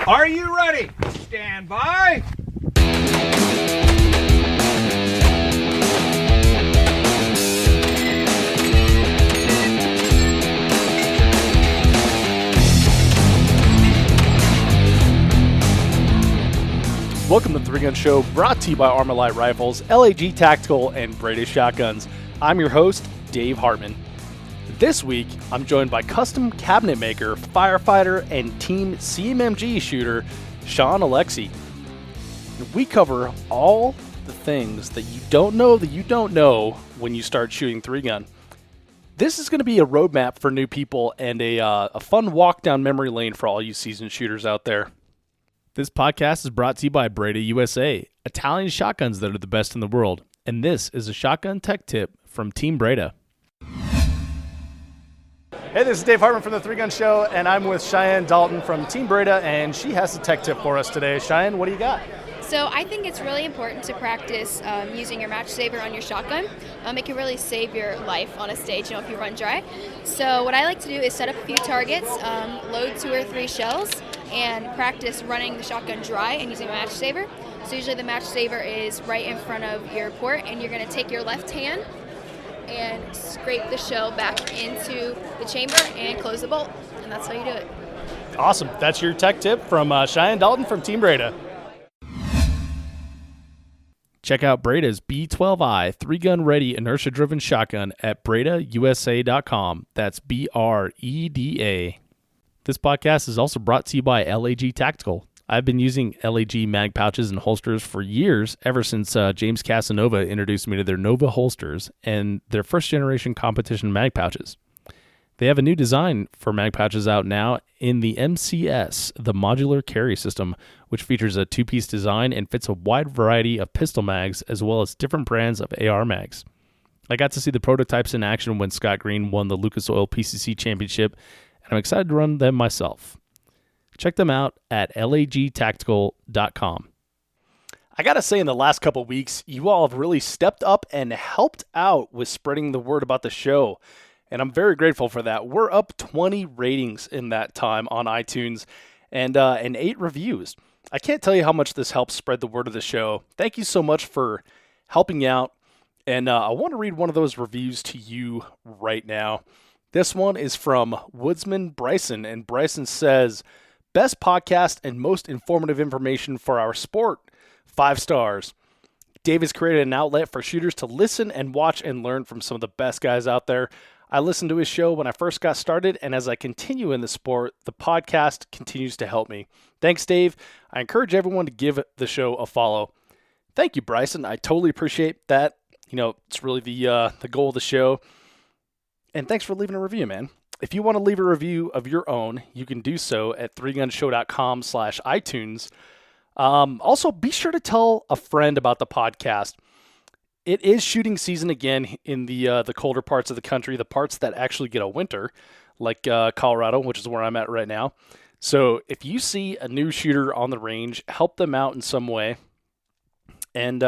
Are you ready? Stand by. Welcome to the 3-Gun Show, brought to you by Armalite Rifles, LAG Tactical, and Brady Shotguns. I'm your host, Dave Hartman. This week, I'm joined by custom cabinet maker, firefighter, and team CMMG shooter, Shaun Oleksy. We cover all the things that you don't know when you start shooting 3-gun. This is going to be a roadmap for new people and a fun walk down memory lane for all you seasoned shooters out there. This podcast is brought to you by Breda USA, Italian shotguns that are the best in the world. And this is a shotgun tech tip from Team Breda. Hey, this is Dave Hartman from the 3-Gun Show, and I'm with Cheyenne Dalton from Team Breda, and she has a tech tip for us today. Cheyenne, what do you got? So I think it's really important to practice using your match saver on your shotgun. It can really save your life on a stage, if you run dry. So what I like to do is set up a few targets, load 2 or 3 shells, and practice running the shotgun dry and using a match saver. So usually the match saver is right in front of your port, and you're going to take your left hand and scrape the shell back into the chamber and close the bolt. And that's how you do it. Awesome. That's your tech tip from Cheyenne Dalton from Team Breda. Check out Breda's B12i 3-gun ready inertia-driven shotgun at BredaUSA.com. That's BREDA. This podcast is also brought to you by LAG Tactical. I've been using LAG mag pouches and holsters for years, ever since James Casanova introduced me to their Nova holsters and their first-generation competition mag pouches. They have a new design for mag pouches out now in the MCS, the modular carry system, which features a 2-piece design and fits a wide variety of pistol mags as well as different brands of AR mags. I got to see the prototypes in action when Scott Green won the Lucas Oil PCC Championship, and I'm excited to run them myself. Check them out at lagtactical.com. I got to say, in the last couple weeks, you all have really stepped up and helped out with spreading the word about the show. And I'm very grateful for that. We're up 20 ratings in that time on iTunes and 8 reviews. I can't tell you how much this helps spread the word of the show. Thank you so much for helping out. And I want to read one of those reviews to you right now. This one is from Woodsman Bryson, and Bryson says, "Best podcast and most informative information for our sport. 5 stars. Dave has created an outlet for shooters to listen and watch and learn from some of the best guys out there. I listened to his show when I first got started, and as I continue in the sport, the podcast continues to help me. Thanks, Dave. I encourage everyone to give the show a follow." Thank you, Bryson. I totally appreciate that. It's really the goal of the show. And thanks for leaving a review, man. If you want to leave a review of your own, you can do so at 3gunshow.com/iTunes. Also, be sure to tell a friend about the podcast. It is shooting season again in the colder parts of the country, the parts that actually get a winter, like Colorado, which is where I'm at right now. So if you see a new shooter on the range, help them out in some way, and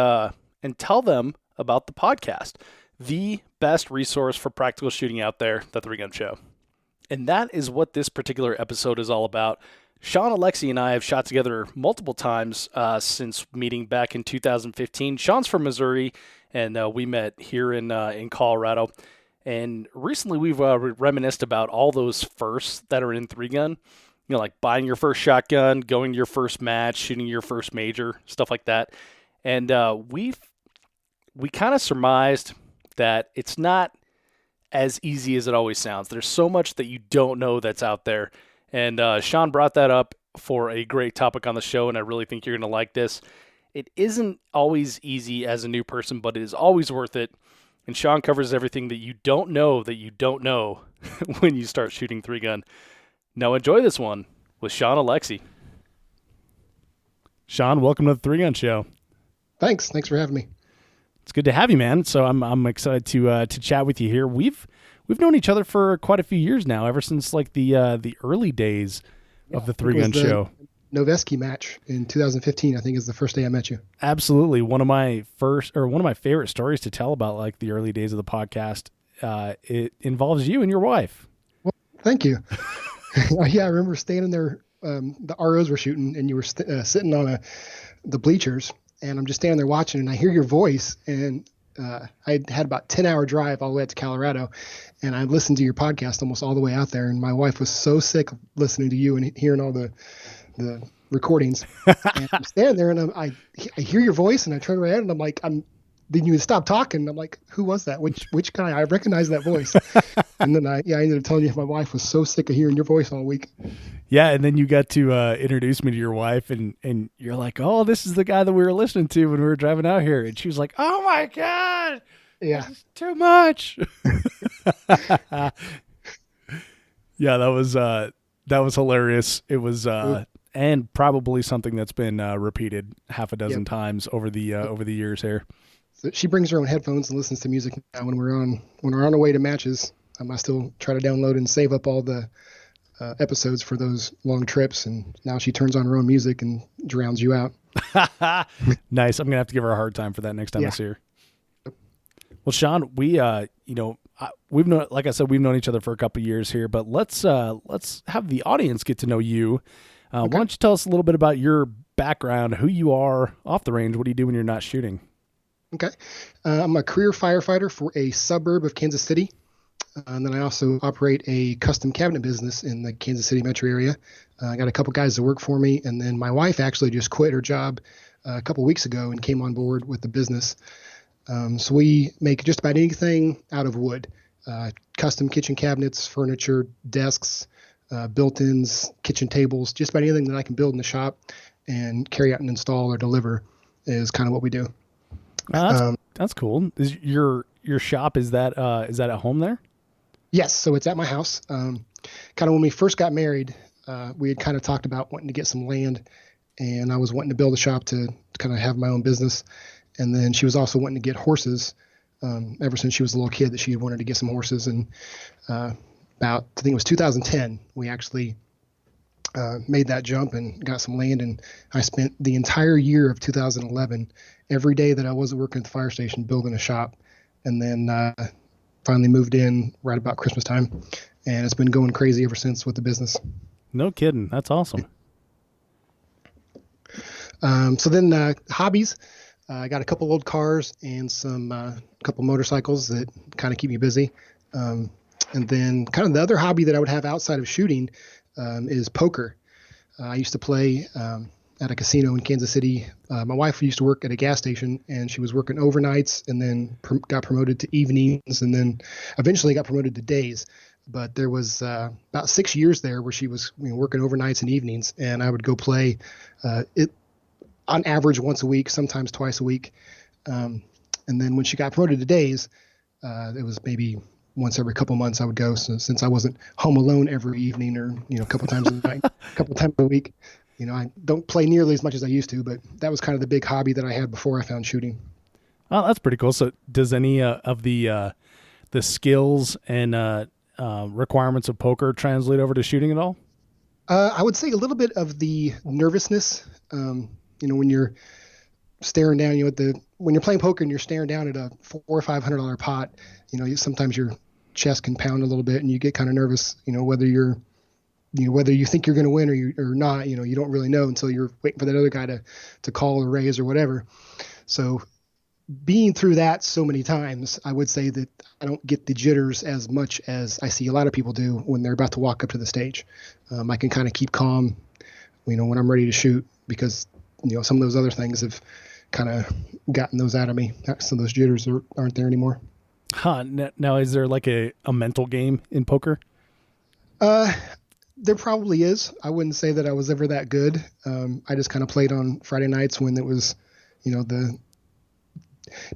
tell them about the podcast, the best resource for practical shooting out there, the 3-Gun Show. And that is what this particular episode is all about. Shaun Oleksy and I have shot together multiple times since meeting back in 2015. Shaun's from Missouri, and we met here in Colorado. And recently we've reminisced about all those firsts that are in 3-gun. Like buying your first shotgun, going to your first match, shooting your first major, stuff like that. And we kind of surmised that it's not as easy as it always sounds. There's so much that you don't know that's out there. And Shaun brought that up for a great topic on the show, and I really think you're going to like this. It isn't always easy as a new person, but it is always worth it. And Shaun covers everything that you don't know when you start shooting 3-gun. Now enjoy this one with Shaun Oleksy. Shaun, welcome to the 3-Gun Show. Thanks for having me. It's good to have you, man. So I'm excited to chat with you here. We've known each other for quite a few years now, ever since like the early days of the 3-Gun Show. Noveski match in 2015, I think, is the first day I met you. Absolutely. One of my favorite stories to tell about like the early days of the podcast. It involves you and your wife. Well, thank you. Yeah, I remember standing there the ROs were shooting, and you were sitting on the bleachers, and I'm just standing there watching, and I hear your voice, and I had about a 10-hour drive all the way out to Colorado, and I listened to your podcast almost all the way out there, and my wife was so sick of listening to you and hearing all the recordings. And I'm standing there, and I hear your voice, and I turn around, and I'm like, then you stop talking. And I'm like, who was that? Which guy? I recognize that voice. And then I ended up telling you my wife was so sick of hearing your voice all week. Yeah, and then you got to introduce me to your wife, and you're like, oh, this is the guy that we were listening to when we were driving out here. And she was like, oh, my God. Yeah. This is too much. Yeah, that was hilarious. It was and probably something that's been repeated half a dozen times over the years here. So she brings her own headphones and listens to music now when we're on our way to matches. I still try to download and save up all the episodes for those long trips, and now she turns on her own music and drowns you out. Nice. I'm gonna have to give her a hard time for that next time I see her. Well, Shaun, we've known, like I said, we've known each other for a couple of years here, but let's have the audience get to know you. Okay. Why don't you tell us a little bit about your background, who you are off the range? What do you do when you're not shooting? Okay. I'm a career firefighter for a suburb of Kansas City. And then I also operate a custom cabinet business in the Kansas City metro area. I got a couple guys that work for me. And then my wife actually just quit her job a couple weeks ago and came on board with the business. So we make just about anything out of wood, custom kitchen cabinets, furniture, desks, built-ins, kitchen tables, just about anything that I can build in the shop and carry out and install or deliver is kind of what we do. That's cool. Is your shop, is that at home there? Yes. So it's at my house. Kind of when we first got married, we had kind of talked about wanting to get some land, and I was wanting to build a shop to kind of have my own business. And then she was also wanting to get horses. Ever since she was a little kid that she had wanted to get some horses. And I think it was 2010, we actually made that jump and got some land. And I spent the entire year of 2011, every day that I wasn't working at the fire station, building a shop. And then finally moved in right about Christmas time. And it's been going crazy ever since with the business. No kidding. That's awesome. So then hobbies. I got a couple old cars and some couple motorcycles that kind of keep me busy. And then kind of the other hobby that I would have outside of shooting is poker. I used to play at a casino in Kansas City. My wife used to work at a gas station, and she was working overnights and then got promoted to evenings and then eventually got promoted to days. But there was about 6 years there where she was working overnights and evenings, and I would go play on average once a week, sometimes twice a week. And then when she got promoted to days, it was maybe once every couple months I would go. So since I wasn't home alone every evening or, a couple times a night, a couple times a week, I don't play nearly as much as I used to, but that was kind of the big hobby that I had before I found shooting. Oh, that's pretty cool. So does any of the skills and requirements of poker translate over to shooting at all? I would say a little bit of the nervousness, when you're staring down, when you're playing poker and you're staring down at a $400 or $500 pot, sometimes your chest can pound a little bit and you get kind of nervous, whether you think you're going to win or not, you don't really know until you're waiting for that other guy to call or raise or whatever. So being through that so many times, I would say that I don't get the jitters as much as I see a lot of people do when they're about to walk up to the stage. I can kind of keep calm, when I'm ready to shoot, because some of those other things have kind of gotten those out of me. Some of those jitters aren't there anymore. Huh. Now, is there like a mental game in poker? There probably is. I wouldn't say that I was ever that good. I just kind of played on Friday nights when it was, the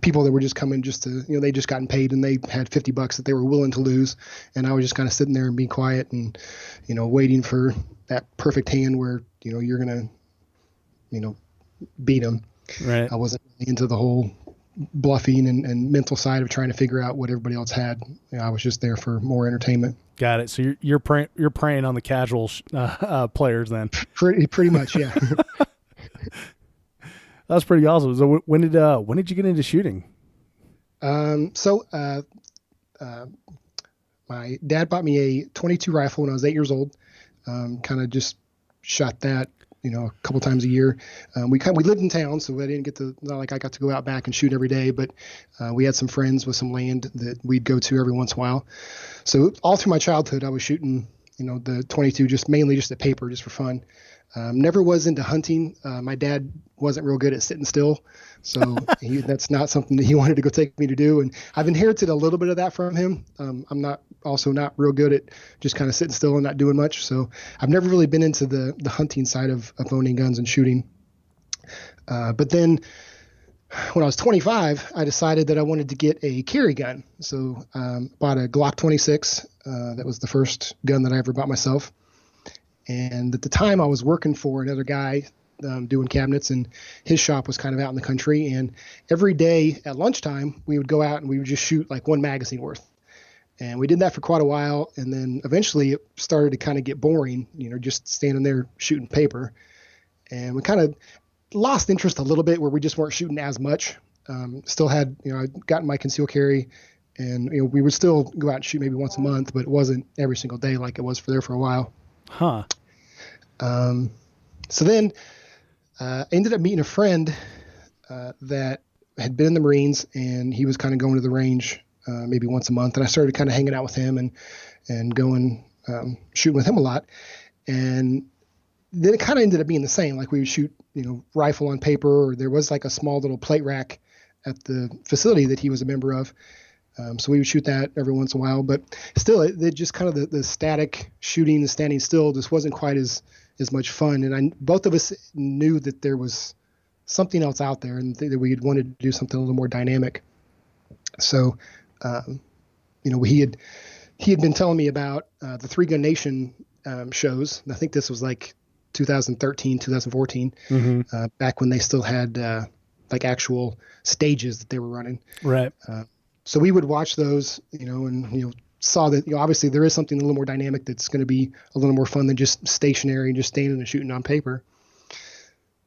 people that were just coming just to, they just gotten paid and they had $50 that they were willing to lose. And I was just kind of sitting there and being quiet and, waiting for that perfect hand where, you're going to, beat them. Right. I wasn't into the whole bluffing and mental side of trying to figure out what everybody else had. I was just there for more entertainment. Got it. So you're preying on the casual players then. Pretty much, yeah. That's pretty awesome. So when did you get into shooting? My dad bought me a .22 rifle when I was 8 years old. Kind of just shot that, a couple times a year. We lived in town, so I didn't not like I got to go out back and shoot every day, but we had some friends with some land that we'd go to every once in a while. So all through my childhood, I was shooting, the 22, mainly just at paper, just for fun. Never was into hunting. My dad wasn't real good at sitting still, so that's not something that he wanted to go take me to do. And I've inherited a little bit of that from him. I'm not real good at just kind of sitting still and not doing much. So I've never really been into the hunting side of owning guns and shooting. But then when I was 25, I decided that I wanted to get a carry gun. So bought a Glock 26. That was the first gun that I ever bought myself. And at the time I was working for another guy doing cabinets, and his shop was kind of out in the country. And every day at lunchtime, we would go out and we would just shoot like one magazine worth. And we did that for quite a while. And then eventually it started to kind of get boring, just standing there shooting paper. And we kind of lost interest a little bit where we just weren't shooting as much. Still had, I'd gotten my concealed carry, and, we would still go out and shoot maybe once a month, but it wasn't every single day like it was for a while. Huh. So then I ended up meeting a friend that had been in the Marines, and he was kind of going to the range maybe once a month. And I started kind of hanging out with him and going shooting with him a lot. And then it kind of ended up being the same. Like we would shoot, rifle on paper, or there was like a small little plate rack at the facility that he was a member of. So we would shoot that every once in a while, but still it just kind of the static shooting, the standing still just wasn't quite as much fun. And both of us knew that there was something else out there, and that we had wanted to do something a little more dynamic. So, he had been telling me about the Three Gun Nation shows. And I think this was like 2013, 2014, back when they still had like actual stages that they were running. Right. So we would watch those, and, saw that, obviously there is something a little more dynamic that's going to be a little more fun than just stationary and just standing and shooting on paper.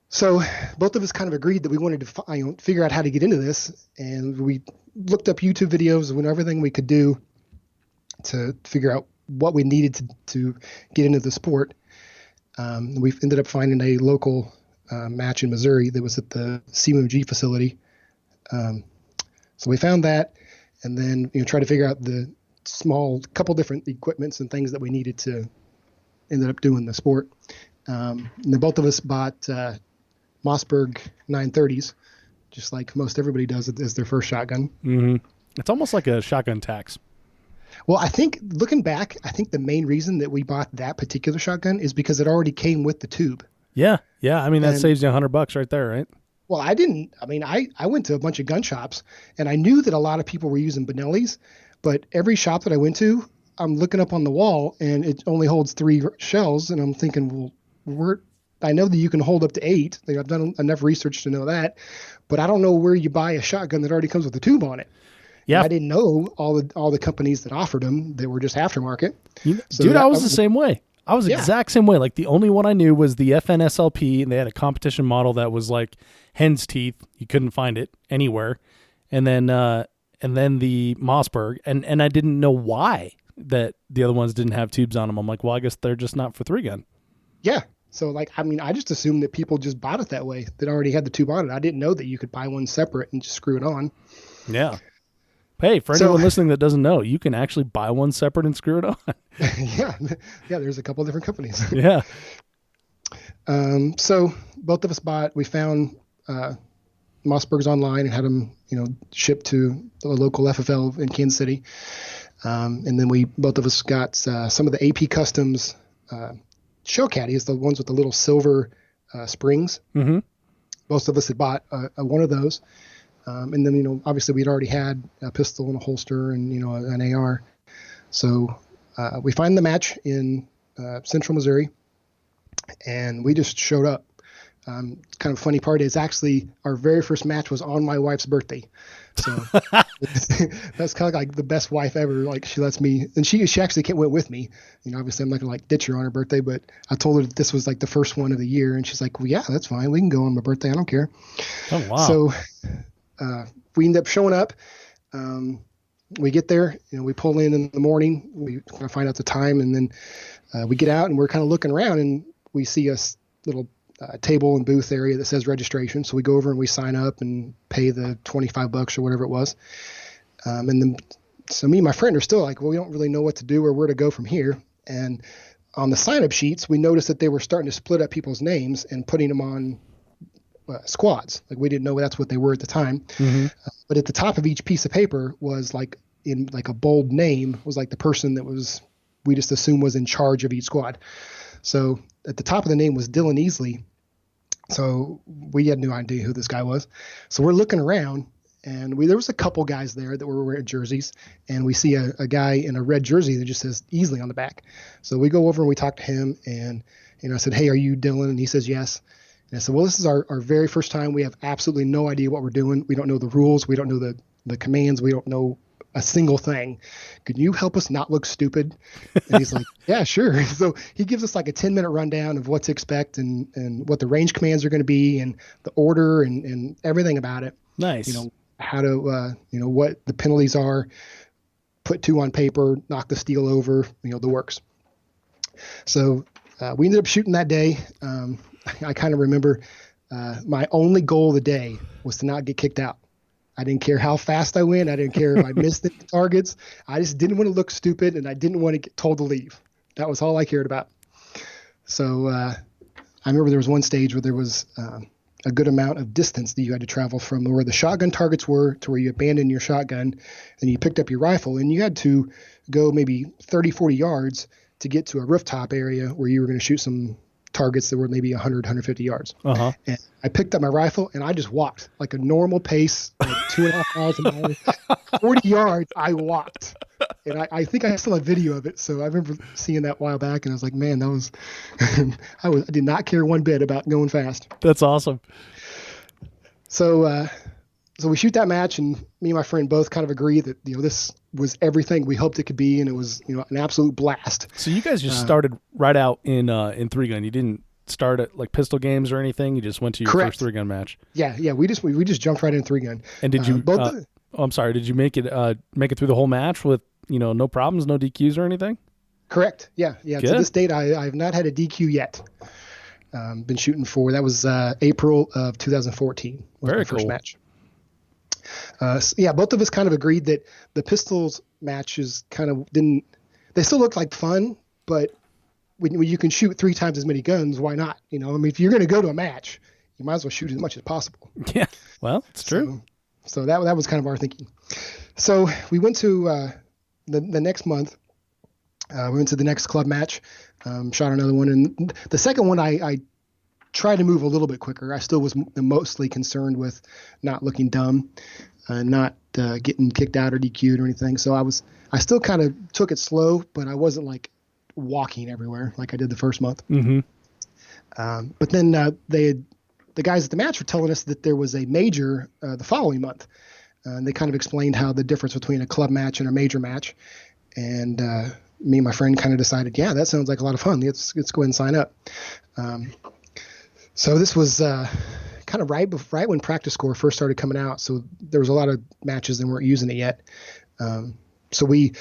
So both of us kind of agreed that we wanted to figure out how to get into this. And we looked up YouTube videos and everything we could do to figure out what we needed to get into the sport. We ended up finding a local match in Missouri that was at the CMG facility. So we found that, and then try to figure out the couple different equipments and things that we needed to ended up doing the sport. And then both of us bought Mossberg 930s, just like most everybody does as their first shotgun. Mm-hmm. It's almost like a shotgun tax. Well, I think looking back, the main reason that we bought that particular shotgun is because it already came with the tube. Yeah. I mean, that saves you $100 right there, right? Well, I didn't. I mean, I went to a bunch of gun shops, and I knew that a lot of people were using Benelli's, but every shop that I went to, I'm looking up on the wall, and it only holds 3 shells, and I'm thinking, well, I know that you can hold up to 8. I've done enough research to know that, but I don't know where you buy a shotgun that already comes with a tube on it. Yeah, and I didn't know all the companies that offered them that were just aftermarket. Dude, I was the same way. I was the exact same way. Like the only one I knew was the FNSLP, and they had a competition model that was like hen's teeth. You couldn't find it anywhere. And then the Mossberg, and I didn't know why that the other ones didn't have tubes on them. I'm like, well, I guess they're just not for 3-gun. Yeah. So I just assumed that people just bought it that way, that already had the tube on it. I didn't know that you could buy one separate and just screw it on. Yeah. Hey, for anyone listening that doesn't know, you can actually buy one separate and screw it on. Yeah, there's a couple different companies. Yeah. So both of us we found Mossbergs online and had them, shipped to the local FFL in Kansas City. And then both of us got some of the AP Customs shell caddies, the ones with the little silver springs. Mm-hmm. Most of us had bought one of those. And then, obviously we'd already had a pistol and a holster and, an AR. So we find the match in central Missouri, and we just showed up. Kind of funny part is actually our very first match was on my wife's birthday. So that's kind of like the best wife ever. Like she lets me, and she actually went with me. Obviously I'm not gonna ditch her on her birthday, but I told her that this was like the first one of the year, and she's like, well, yeah, that's fine. We can go on my birthday. I don't care. Oh, wow. So we end up showing up. We get there, we pull in the morning, we kind of find out the time, and then we get out and we're kind of looking around, and we see a little table and booth area that says registration. So we go over and we sign up and pay the $25 or whatever it was. And then, so me and my friend are still like, well, we don't really know what to do or where to go from here. And on the sign-up sheets, we noticed that they were starting to split up people's names and putting them on squads. Like we didn't know that's what they were at the time. Mm-hmm. But at the top of each piece of paper was like in like a bold name was like the person that was, we just assumed was in charge of each squad. So at the top of the name was Dylan Easley. So we had no idea who this guy was. So we're looking around, and there was a couple guys there that were wearing jerseys, and we see a guy in a red jersey that just says Easley on the back. So we go over and we talk to him, and I said, hey, are you Dylan? And he says yes. And I said, well, this is our very first time. We have absolutely no idea what we're doing. We don't know the rules. We don't know the commands. We don't know a single thing. Could you help us not look stupid? And he's like, yeah, sure. So he gives us like a 10-minute rundown of what to expect and what the range commands are going to be and the order and everything about it. Nice. How to, what the penalties are, put 2 on paper, knock the steel over, the works. So we ended up shooting that day. I kind of remember my only goal of the day was to not get kicked out. I didn't care how fast I went. I didn't care if I missed the targets. I just didn't want to look stupid, and I didn't want to get told to leave. That was all I cared about. So I remember there was one stage where there was a good amount of distance that you had to travel from where the shotgun targets were to where you abandoned your shotgun and you picked up your rifle, and you had to go maybe 30, 40 yards to get to a rooftop area where you were going to shoot some targets that were maybe 100, 150 yards. Uh-huh. And I picked up my rifle and I just walked like a normal pace, like 2.5 miles an hour, 40 yards. I walked, and I think I still have video of it. So I remember seeing that a while back, and I was like, man, that was, I did not care one bit about going fast. That's awesome. So we shoot that match, and me and my friend both kind of agree that, this was everything we hoped it could be, and it was, an absolute blast. So you guys just started right out in 3-gun. You didn't start at like pistol games or anything. You just went to your Correct. first 3-gun match. Yeah. We just jumped right in 3-gun. And did you? I'm sorry. Did you make it through the whole match with no problems, no DQs or anything? Correct. Yeah. Good. To this date, I've not had a DQ yet. Been shooting for that was April of 2014. Was Very my first cool. match. Both of us kind of agreed that the pistols matches kind of didn't. They still looked like fun, but when you can shoot 3 times as many guns, why not? If you're going to go to a match, you might as well shoot as much as possible. Yeah, well, it's true. So that was kind of our thinking. So we went to the next month. We went to the next club match, shot another one, and the second one I tried to move a little bit quicker. I still was mostly concerned with not looking dumb, not getting kicked out or DQ'd or anything. So I still kind of took it slow, but I wasn't like walking everywhere like I did the first month. Mm-hmm. But then the guys at the match were telling us that there was a major the following month. And they kind of explained how the difference between a club match and a major match. And me and my friend kind of decided, yeah, that sounds like a lot of fun. Let's go ahead and sign up. So this was kind of right when Practice Score first started coming out. So there was a lot of matches and weren't using it yet. So we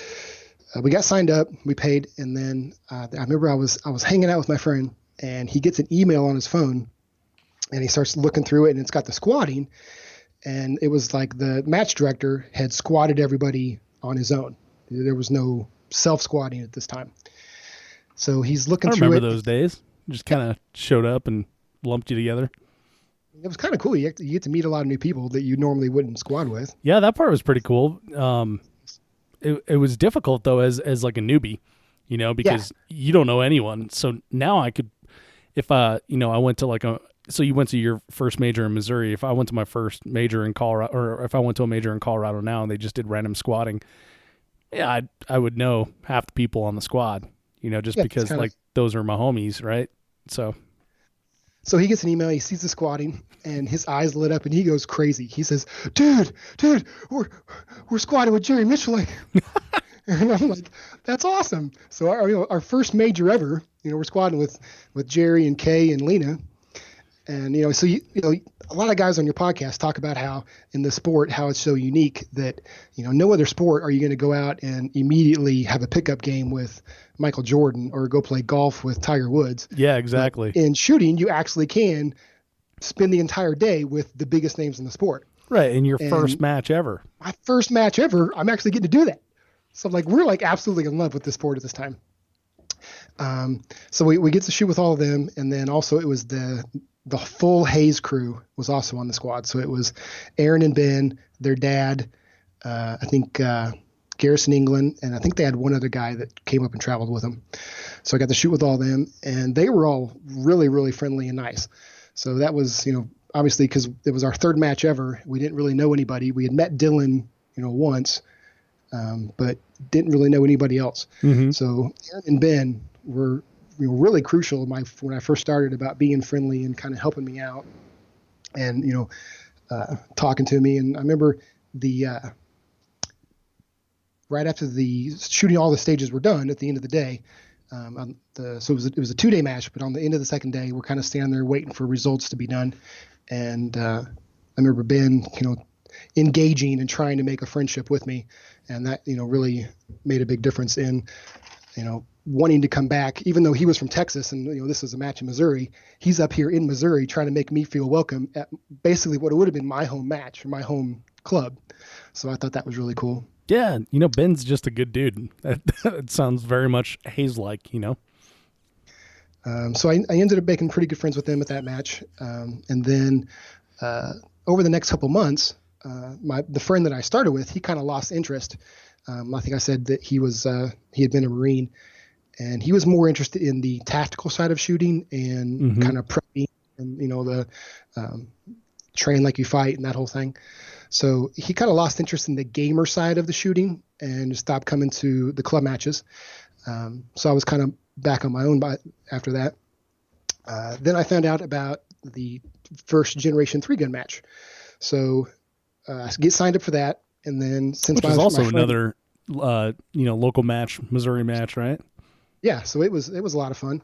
got signed up, we paid, and then I remember I was hanging out with my friend, and he gets an email on his phone, and he starts looking through it, and it's got the squatting, and it was like the match director had squatted everybody on his own. There was no self-squatting at this time. So he's looking through it. I remember those days. Just kind of showed up and lumped you together. It was kind of cool. You get to meet a lot of new people that you normally wouldn't squad with. Yeah, that part was pretty cool. It was difficult though as like a newbie, because you don't know anyone. So now I could, if I went to so you went to your first major in Missouri. If I went to my first major in Colorado, or if I went to a major in Colorado now and they just did random squatting, yeah, I would know half the people on the squad, because like those are my homies, right? So he gets an email, he sees the squatting, and his eyes lit up, and he goes crazy. He says, dude, we're squatting with Jerry Mitchell. And I'm like, that's awesome. So our first major ever, we're squatting with Jerry and Kay and Lena. And, so, a lot of guys on your podcast talk about how in the sport, how it's so unique that, no other sport are you going to go out and immediately have a pickup game with Michael Jordan or go play golf with Tiger Woods. Yeah, exactly. But in shooting, you actually can spend the entire day with the biggest names in the sport. Right. In your first match ever. My first match ever, I'm actually getting to do that. So we're absolutely in love with this sport at this time. So we get to shoot with all of them. And then also it was the full Hayes crew was also on the squad. So it was Aaron and Ben, their dad, I think Garrison England, and I think they had one other guy that came up and traveled with them. So I got to shoot with all of them, and they were all really, really friendly and nice. So that was, obviously because it was our third match ever. We didn't really know anybody. We had met Dylan, once, but didn't really know anybody else. Mm-hmm. So Aaron and Ben were really crucial when I first started about being friendly and kind of helping me out and, talking to me. And I remember right after the shooting, all the stages were done at the end of the day. So it was a 2-day match, but on the end of the second day, we're kind of standing there waiting for results to be done. And I remember Ben, engaging and trying to make a friendship with me. And that, really made a big difference in, wanting to come back, even though he was from Texas and, this was a match in Missouri. He's up here in Missouri trying to make me feel welcome at basically what would have been my home match or my home club. So I thought that was really cool. Yeah. Ben's just a good dude. It sounds very much Hayes-like, So I ended up making pretty good friends with them at that match. And then over the next couple months, the friend that I started with, he kind of lost interest. I think I said that he had been a Marine, and he was more interested in the tactical side of shooting and kind of prepping and, the train like you fight and that whole thing. So he kind of lost interest in the gamer side of the shooting and stopped coming to the club matches. So I was kind of back on my own after that. Then I found out about the first generation 3-gun match. So I get signed up for that. And then since which is also another, local match, Missouri match, right? Yeah. So it was a lot of fun.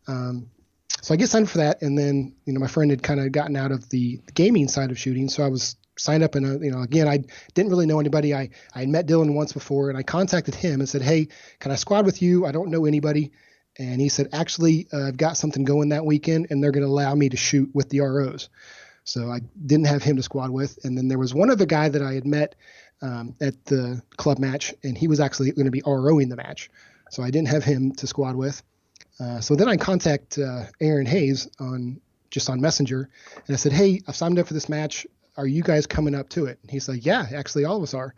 So I get signed up for that. And then, my friend had kind of gotten out of the gaming side of shooting. So I was signed up and, again, I didn't really know anybody. I had met Dylan once before, and I contacted him and said, hey, can I squad with you? I don't know anybody. And he said, actually, I've got something going that weekend, and they're going to allow me to shoot with the ROs. So I didn't have him to squad with. And then there was one other guy that I had met at the club match, and he was actually going to be ROing the match. So I didn't have him to squad with. So then I contact Aaron Hayes on Messenger, and I said, hey, I've signed up for this match. Are you guys coming up to it? And he's like, yeah, actually all of us are.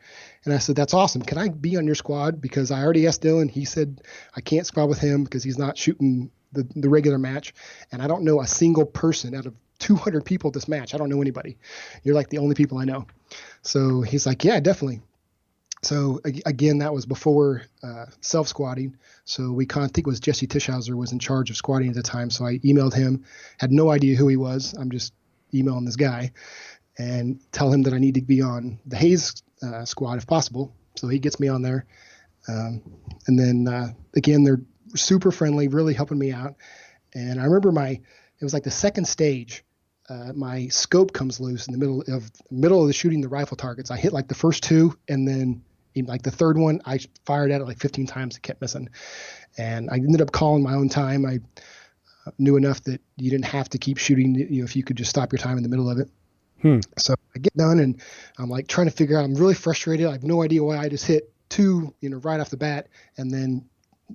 And I said, that's awesome. Can I be on your squad? Because I already asked Dylan. He said I can't squad with him because he's not shooting the regular match. And I don't know a single person out of 200 people at this match. I don't know anybody. You're like the only people I know. So he's like, yeah, definitely. So again, that was before self-squatting. So I think it was Jesse Tischhauser was in charge of squatting at the time. So I emailed him, had no idea who he was. I'm just emailing this guy and tell him that I need to be on the Hayes squad if possible. So he gets me on there. And then again, they're super friendly, really helping me out. And I remember it was like the second stage. My scope comes loose in the middle of the shooting the rifle targets. I hit like the first two, and then in like the third one, I fired at it like 15 times. It kept missing, and I ended up calling my own time. I knew enough that you didn't have to keep shooting, if you could just stop your time in the middle of it. So I get done, and I'm like trying to figure out. I'm really frustrated. I have no idea why I just hit two, right off the bat, and then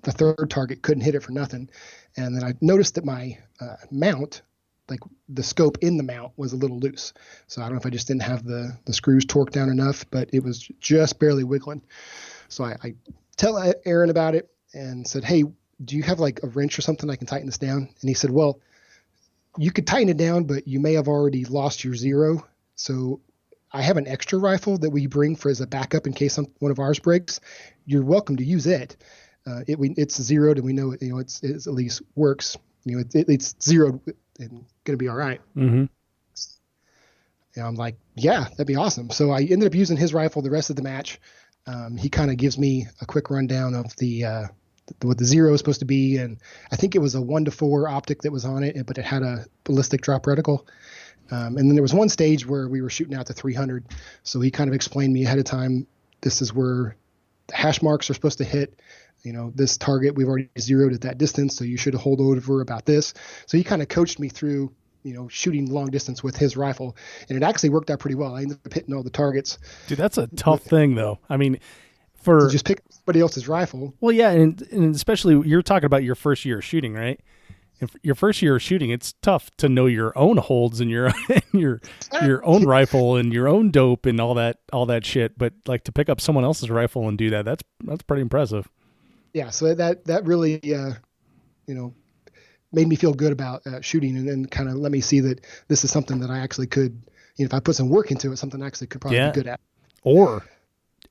the third target couldn't hit it for nothing. And then I noticed that my mount, like the scope in the mount, was a little loose. So I don't know if I just didn't have the screws torqued down enough, but it was just barely wiggling. So I tell Aaron about it and said, hey, do you have like a wrench or something I can tighten this down? And he said, well, you could tighten it down, but you may have already lost your zero. So I have an extra rifle that we bring as a backup in case one of ours breaks. You're welcome to use it. It's zeroed, and we know it's at least works. It's zeroed and going to be all right. Mm-hmm. And I'm like, yeah, that'd be awesome. So I ended up using his rifle the rest of the match. He kind of gives me a quick rundown of the what the zero is supposed to be. And I think it was a 1-4 optic that was on it, but it had a ballistic drop reticle. And then there was one stage where we were shooting out to 300. So he kind of explained me ahead of time, this is where the hash marks are supposed to hit. This target, we've already zeroed at that distance, so you should hold over about this. So he kind of coached me through, shooting long distance with his rifle. And it actually worked out pretty well. I ended up hitting all the targets. Dude, that's a tough thing, though. I mean, for just pick somebody else's rifle. Well, yeah, and especially you're talking about your first year of shooting, right? Your first year of shooting, it's tough to know your own holds and your your own rifle and your own dope and all that shit. But like to pick up someone else's rifle and do that, that's pretty impressive. Yeah, so that really made me feel good about shooting, and then kind of let me see that this is something that I actually could, if I put some work into it, something I actually could probably be good at. Or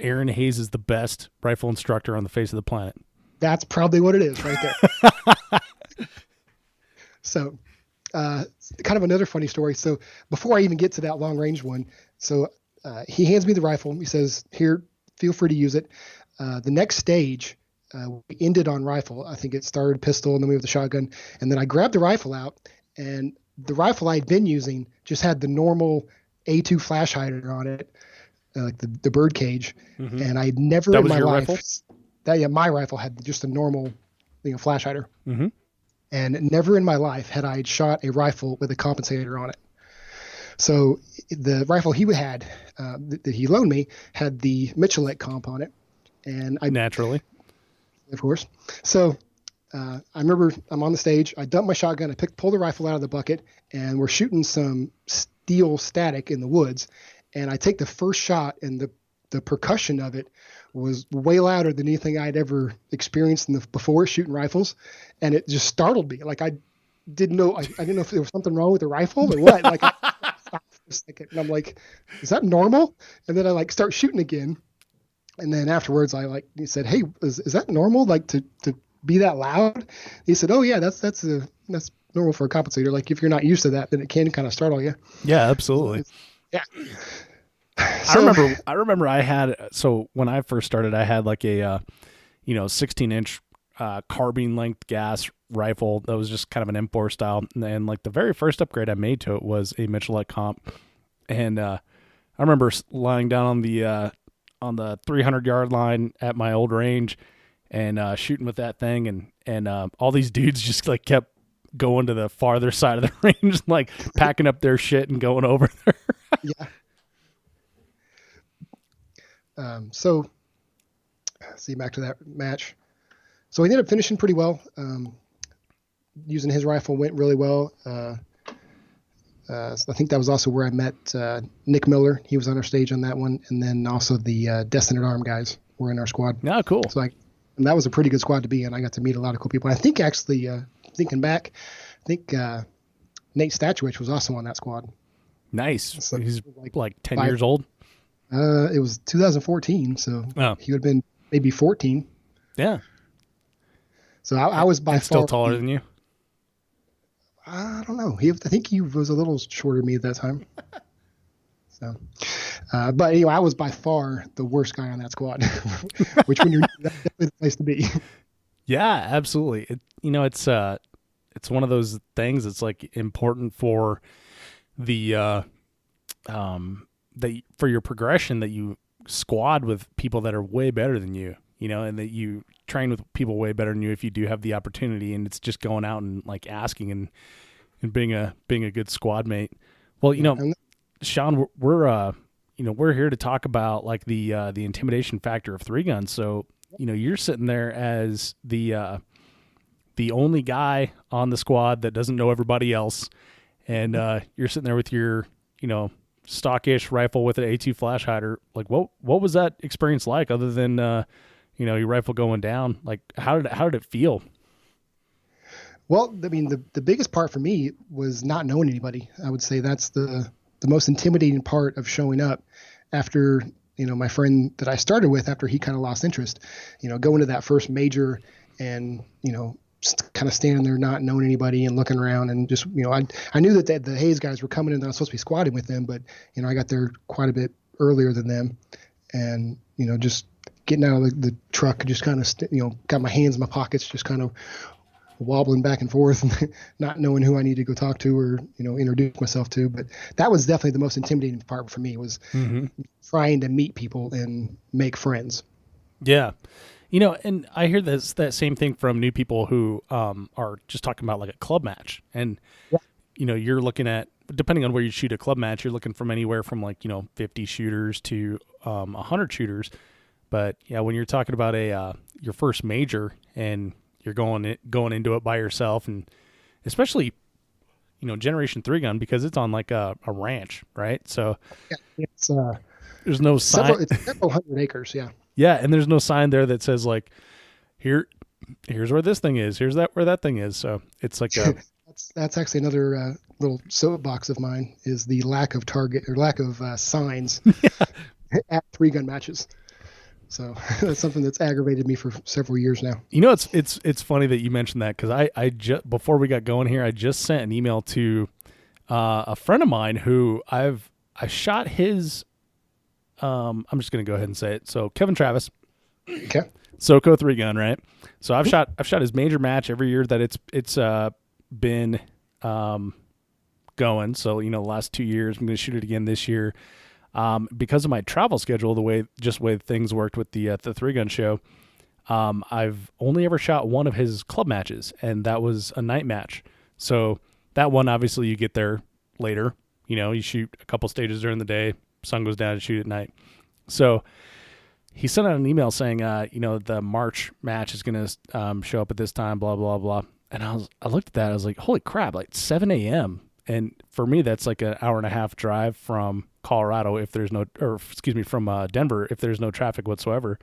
Aaron Hayes is the best rifle instructor on the face of the planet. That's probably what it is right there. So, kind of another funny story. So before I even get to that long range one, so he hands me the rifle. He says, "Here, feel free to use it." The next stage, we ended on rifle. I think it started pistol, and then we have the shotgun. And then I grabbed the rifle out, and the rifle I'd been using just had the normal A2 flash hider on it, like the bird cage. Mm-hmm. And I'd never that in was my your life, rifle? My rifle had just a normal, flash hider. Mm-hmm. And never in my life had I shot a rifle with a compensator on it. So the rifle he had, that he loaned me, had the Michelette comp on it. And I naturally, of course. So I remember I'm on the stage. I dump my shotgun. I pull the rifle out of the bucket, and we're shooting some steel static in the woods. And I take the first shot, and the percussion of it was way louder than anything I'd ever experienced before shooting rifles. And it just startled me. Like I didn't know if there was something wrong with the rifle or what. Like I stopped for a second, and I'm like, is that normal? And then I start shooting again. And then afterwards he said, "Hey, is that normal? Like to be that loud?" He said, "Oh yeah, that's normal for a compensator. Like if you're not used to that, then it can kind of startle you." Yeah, absolutely. Yeah. I remember I had, so when I first started, I had like a 16-inch carbine length gas rifle that was just kind of an M4 style. And like the very first upgrade I made to it was a Michelette comp. And I remember lying down on the 300-yard line at my old range and shooting with that thing. And all these dudes just like kept going to the farther side of the range, like packing up their shit and going over there. Yeah. So see, back to that match. So we ended up finishing pretty well. Using his rifle went really well. So I think that was also where I met Nick Miller. He was on our stage on that one. And then also the Destined Arm guys were in our squad. Oh, cool. So and that was a pretty good squad to be in. I got to meet a lot of cool people. I think actually, thinking back, Nate Statuich was also on that squad. Nice. So he's like 10 5 years old. It was 2014, so he would have been maybe 14. Yeah. So I was by far still taller than you. I don't know. I think he was a little shorter than me at that time. So, but anyway, I was by far the worst guy on that squad. Which when you're that's definitely the place to be. Yeah, absolutely. It's one of those things that's like important for the for your progression, that you squad with people that are way better than you, and that you train with people way better than you if you do have the opportunity. And it's just going out and like asking and being a good squad mate. Well, Shaun, we're here to talk about like the intimidation factor of 3-gun. So, you're sitting there as the only guy on the squad that doesn't know everybody else. And you're sitting there with your, stockish rifle with an A2 flash hider. Like what was that experience like, other than your rifle going down? Like how did it feel? Well, I mean, the biggest part for me was not knowing anybody. I would say that's the most intimidating part of showing up after, my friend that I started with, after he kind of lost interest, going to that first major and, kind of standing there not knowing anybody and looking around and just, I knew that the Hayes guys were coming in, that I was supposed to be squatting with them, but, I got there quite a bit earlier than them. And, just getting out of the truck, just kind of, got my hands in my pockets, just kind of wobbling back and forth and not knowing who I need to go talk to or, introduce myself to. But that was definitely the most intimidating part for me, was trying to meet people and make friends. Yeah. And I hear that same thing from new people who are just talking about like a club match. And, you're looking at, depending on where you shoot a club match, you're looking from anywhere from 50 shooters to 100 shooters. But yeah, when you're talking about your first major and you're going into it by yourself, and especially, Generation 3 gun, because it's on like a ranch, right? So it's there's no sign. It's several hundred acres. Yeah. Yeah. And there's no sign there that says like, here's where this thing is. Here's where that thing is. So it's like that's actually another little soapbox of mine, is the lack of signs at 3-gun matches. So that's something that's aggravated me for several years now. It's funny that you mentioned that, because I just, before we got going here, I just sent an email to a friend of mine who I shot his. I'm just gonna go ahead and say it. So Kevin Travis, okay, SoCo 3-gun, right? So I've shot his major match every year that it's been going. So the last 2 years, I'm gonna shoot it again this year. Because of my travel schedule, the way things worked with the 3-gun show, I've only ever shot one of his club matches, and that was a night match. So that one, obviously, you get there later. You shoot a couple stages during the day, sun goes down, and shoot at night. So he sent out an email saying, the March match is going to show up at this time, blah blah blah. And I looked at that, I was like, holy crap, like 7 a.m. And for me, that's like an hour and a half drive from Colorado from Denver if there's no traffic whatsoever.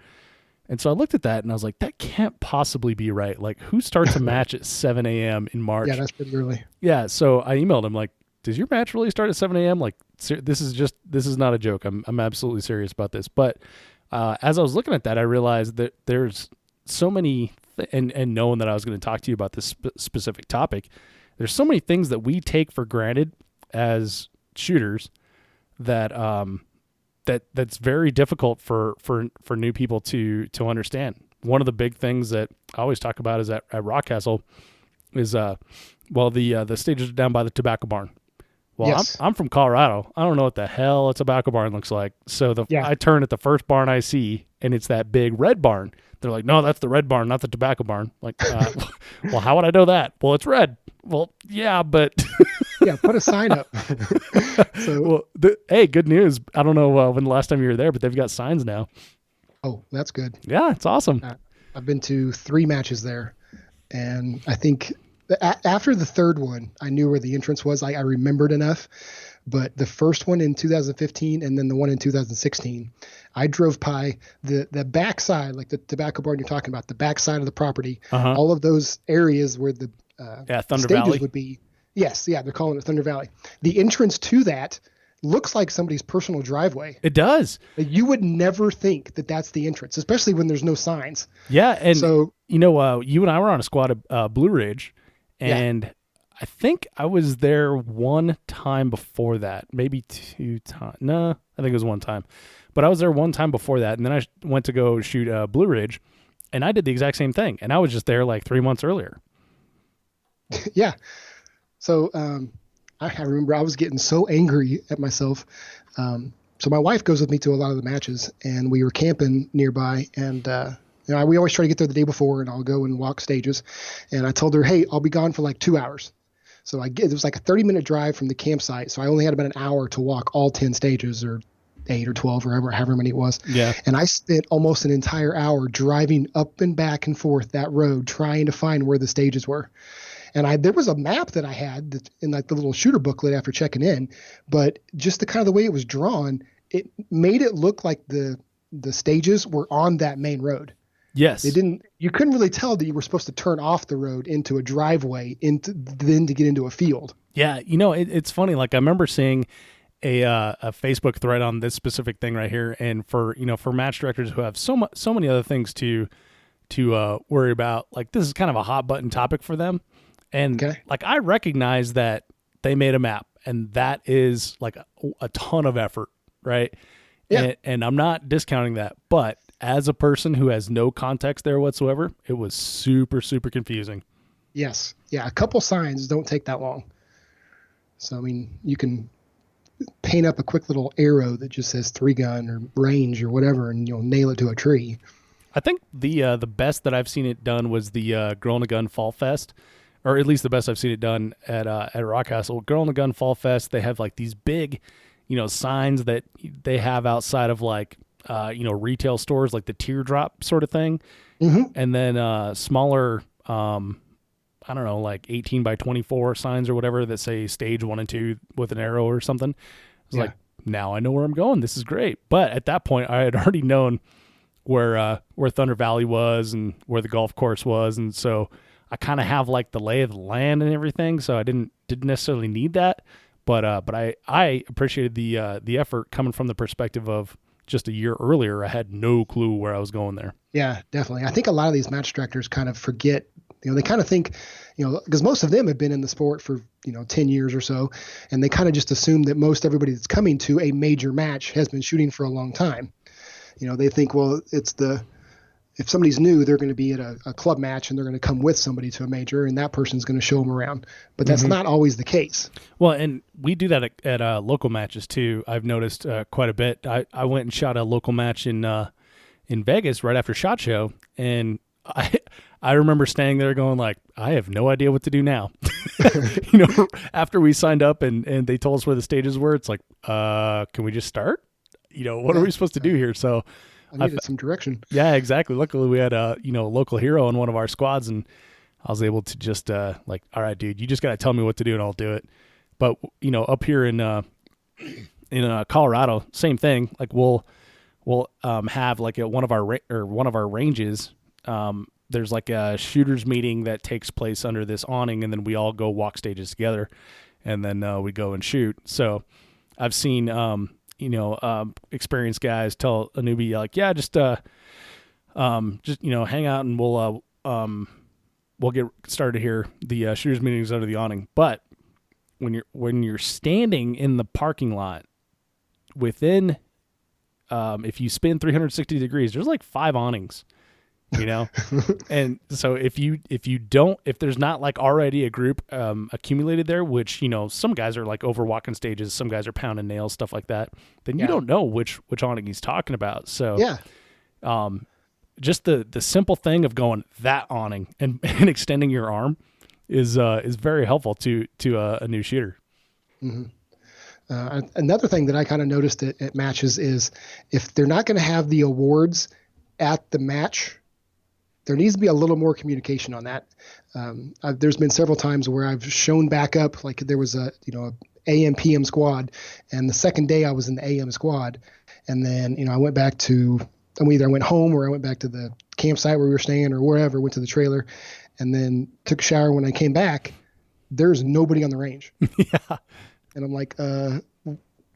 And so I looked at that and I was like, that can't possibly be right. Like, who starts a match at 7 a.m. in March? Yeah, that's pretty early. Yeah. So I emailed him like, does your match really start at 7 a.m.? Like, this is not a joke. I'm absolutely serious about this. But as I was looking at that, I realized that there's so many, and knowing that I was going to talk to you about this specific topic, there's so many things that we take for granted as shooters that that's very difficult for new people to understand. One of the big things that I always talk about is at Rockcastle is the stages are down by the tobacco barn. Well, yes. I'm from Colorado. I don't know what the hell a tobacco barn looks like. So I turn at the first barn I see, and it's that big red barn. They're like, no, that's the red barn, not the tobacco barn. Like, well, how would I know that? Well, it's red. Well, yeah, but yeah, put a sign up. So, hey, good news. I don't know when the last time you were there, but they've got signs now. Oh, that's good. Yeah, it's awesome. I've been to 3 matches there, and I think after the third one, I knew where the entrance was. I remembered enough, but the first one in 2015 and then the one in 2016, I drove by the backside, like the tobacco barn you're talking about, the backside of the property, all of those areas where the Thunder stages Valley would be. Yes, yeah, they're calling it Thunder Valley. The entrance to that looks like somebody's personal driveway. It does. You would never think that that's the entrance, especially when there's no signs. Yeah, and so you and I were on a squad at Blue Ridge, and I think I was there one time before that, maybe 2 times. No, I think it was one time. But I was there one time before that, and then I went to go shoot Blue Ridge, and I did the exact same thing, and I was just there like 3 months earlier. Yeah. So I remember I was getting so angry at myself. So my wife goes with me to a lot of the matches, and we were camping nearby, and we always try to get there the day before, and I'll go and walk stages. And I told her, hey, I'll be gone for like 2 hours. So it was like a 30-minute drive from the campsite. So I only had about an hour to walk all 10 stages, or 8 or 12 or however many it was. Yeah. And I spent almost an entire hour driving up and back and forth that road trying to find where the stages were. And there was a map that I had that in like the little shooter booklet after checking in, but just the kind of the way it was drawn, it made it look like the stages were on that main road. Yes. You couldn't really tell that you were supposed to turn off the road into a driveway then to get into a field. Yeah. It's funny. Like I remember seeing a Facebook thread on this specific thing right here. And for match directors who have so many other things to worry about, like this is kind of a hot button topic for them. And like, I recognize that they made a map, and that is like a ton of effort. Right. Yeah. And I'm not discounting that, but as a person who has no context there whatsoever, it was super, super confusing. Yes. Yeah. A couple signs don't take that long. So, I mean, you can paint up a quick little arrow that just says 3-gun or range or whatever, and you'll nail it to a tree. I think the best that I've seen it done was the Girl in a Gun Fall Fest, or at least the best I've seen it done at Rockcastle. Girl in a Gun Fall Fest, they have like these big, signs that they have outside of like, retail stores, like the teardrop sort of thing. Mm-hmm. And then smaller, I don't know, like 18 by 24 signs or whatever that say stage 1 and 2 with an arrow or something. It's like, now I know where I'm going. This is great. But at that point, I had already known where Thunder Valley was and where the golf course was. And so I kind of have like the lay of the land and everything. So I didn't necessarily need that. But I appreciated the effort coming from the perspective of just a year earlier. I had no clue where I was going there. Yeah, definitely. I think a lot of these match directors kind of forget, they kind of think, because most of them have been in the sport for, 10 years or so, and they kind of just assume that most everybody that's coming to a major match has been shooting for a long time. They think, well, if somebody's new, they're going to be at a club match and they're going to come with somebody to a major, and that person's going to show them around. But that's not always the case. Well, and we do that at local matches too. I've noticed quite a bit. I went and shot a local match in Vegas right after SHOT Show, and I remember standing there going like, I have no idea what to do now. After we signed up and they told us where the stages were, it's like, can we just start? What are we supposed to do here? So I needed some direction. Yeah, exactly. Luckily we had a local hero in one of our squads, and I was able to just all right, dude, you just got to tell me what to do and I'll do it. But up here in Colorado, same thing. Like we'll have like one of our ranges. There's like a shooters meeting that takes place under this awning, and then we all go walk stages together, and then we go and shoot. So I've seen experienced guys tell a newbie like, yeah, just hang out and we'll get started here. The shooters meeting is under the awning. But when you're standing in the parking lot within, if you spin 360 degrees, there's like 5 awnings. And so if there's not like already a group accumulated there, which some guys are like over walking stages, some guys are pounding nails, stuff like that, then you don't know which awning he's talking about. So just the simple thing of going that awning and extending your arm is very helpful to a new shooter. Mm-hmm. Another thing that I kind of noticed at matches is if they're not going to have the awards at the match, there needs to be a little more communication on that. There's been several times where I've shown back up, like there was a AM PM squad, and the second day I was in the AM squad, and then I went back to, either I went home or I went back to the campsite where we were staying or wherever, went to the trailer, and then took a shower. When I came back, there's nobody on the range. Yeah, and I'm like, I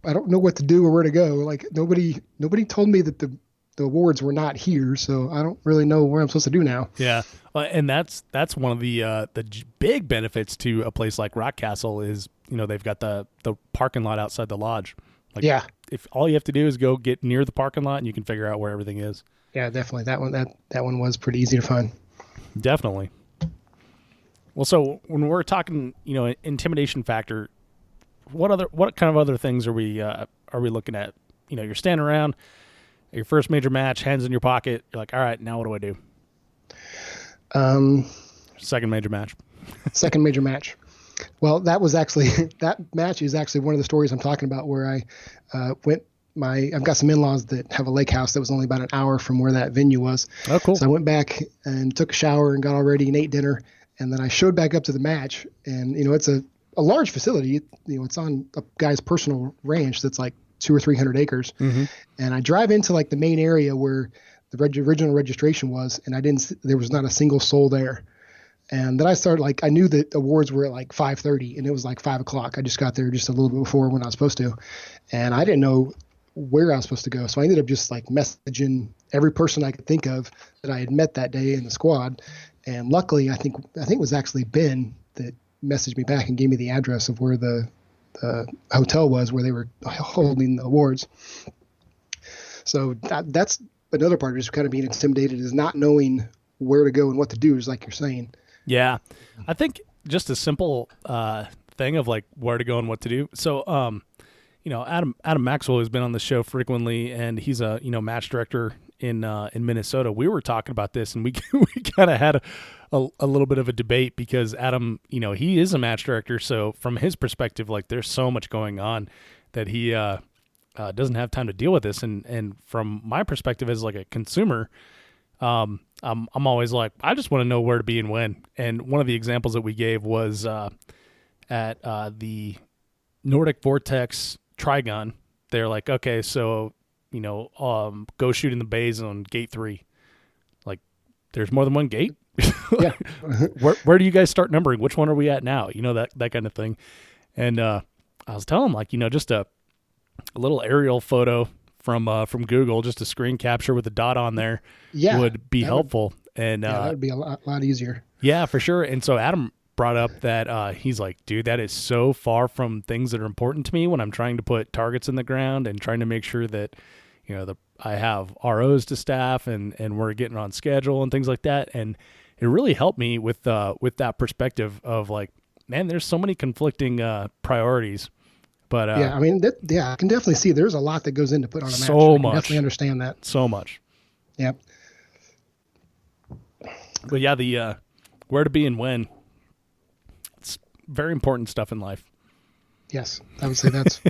don't know what to do or where to go. Like nobody told me that the awards were not here, so I don't really know where I'm supposed to do now. Yeah, and that's one of the big benefits to a place like Rockcastle is they've got the parking lot outside the lodge. Like, yeah, if all you have to do is go get near the parking lot, and you can figure out where everything is. Yeah, definitely. That one was pretty easy to find. Definitely. Well, so when we're talking, intimidation factor, what kind of other things are we looking at? You're standing around. Your first major match, hands in your pocket. You're like, all right, now what do I do? Second major match. Second major match. Well, that match is actually one of the stories I'm talking about, where I I've got some in-laws that have a lake house that was only about an hour from where that venue was. Oh, cool. So I went back and took a shower and got all ready and ate dinner. And then I showed back up to the match, and, it's a large facility. It's on a guy's personal ranch that's like 200 or 300 acres. Mm-hmm. And I drive into like the main area where the original registration was, and there was not a single soul there. And then I started, I knew that awards were at like 5:30, and it was like 5:00. I just got there just a little bit before when I was supposed to. And I didn't know where I was supposed to go. So I ended up just messaging every person I could think of that I had met that day in the squad. And luckily, I think it was actually Ben that messaged me back and gave me the address of where the hotel was where they were holding the awards. So that's another part is kind of being intimidated is not knowing where to go and what to do, is like you're saying. Yeah. I think just a simple thing of like where to go and what to do. So, Adam Maxwell has been on the show frequently, and he's a, match director in Minnesota. We were talking about this, and we kind of had a little bit of a debate because Adam, he is a match director. So from his perspective, like there's so much going on that he doesn't have time to deal with this. And from my perspective as like a consumer, I'm always like, I just want to know where to be and when. And one of the examples that we gave was at the Nordic Vortex Trigun. They're like, okay, so go shoot in the bays on gate 3. Like, there's more than one gate. Yeah. where do you guys start numbering? Which one are we at now? That kind of thing. And I was telling him, like, just a little aerial photo from Google, just a screen capture with a dot on there, would be helpful. That would be a lot easier. Yeah, for sure. And so Adam brought up that he's like, dude, that is so far from things that are important to me when I'm trying to put targets in the ground and trying to make sure that I have ROs to staff and we're getting on schedule and things like that. And it really helped me with that perspective of like, man, there's so many conflicting priorities. But I mean, I can definitely see there's a lot that goes into put on a match. So much. I definitely understand that. So much. Yep. But yeah, the where to be and when, it's very important stuff in life. Yes, I would say that's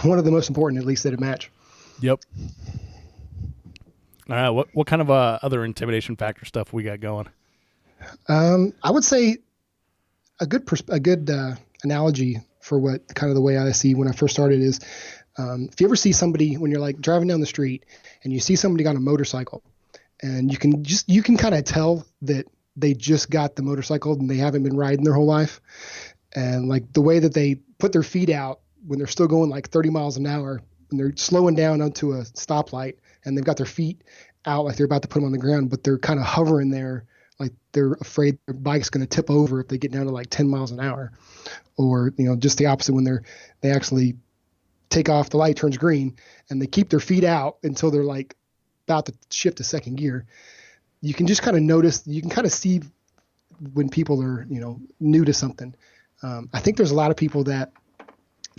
one of the most important, at least at a match. Yep. All right. What kind of other intimidation factor stuff we got going? I would say a good analogy for what kind of the way I see when I first started is, if you ever see somebody when you're like driving down the street and you see somebody on a motorcycle, and you can kind of tell that they just got the motorcycle and they haven't been riding their whole life, and like the way that they put their feet out when they're still going like 30 miles an hour, when they're slowing down onto a stoplight and they've got their feet out like they're about to put them on the ground, but they're kind of hovering there like they're afraid their bike's going to tip over if they get down to like 10 miles an hour. Or, just the opposite when they actually take off, the light turns green and they keep their feet out until they're like about to shift to second gear. You can just kind of notice, you can kind of see when people are, new to something. I think there's a lot of people that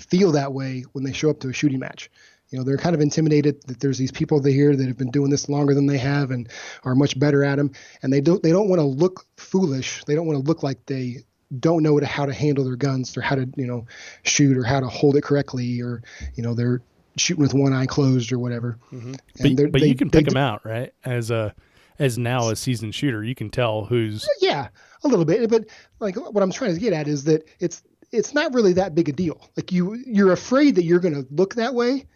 feel that way when they show up to a shooting match. They're kind of intimidated that there's these people here that have been doing this longer than they have and are much better at them. And they don't want to look foolish. They don't want to look like they don't know how to handle their guns or how to, shoot or how to hold it correctly, or, they're shooting with one eye closed or whatever. Mm-hmm. But you can pick them out, right? As now a seasoned shooter, you can tell who's. Yeah, a little bit. But like what I'm trying to get at is that it's not really that big a deal. Like you're afraid that you're going to look that way,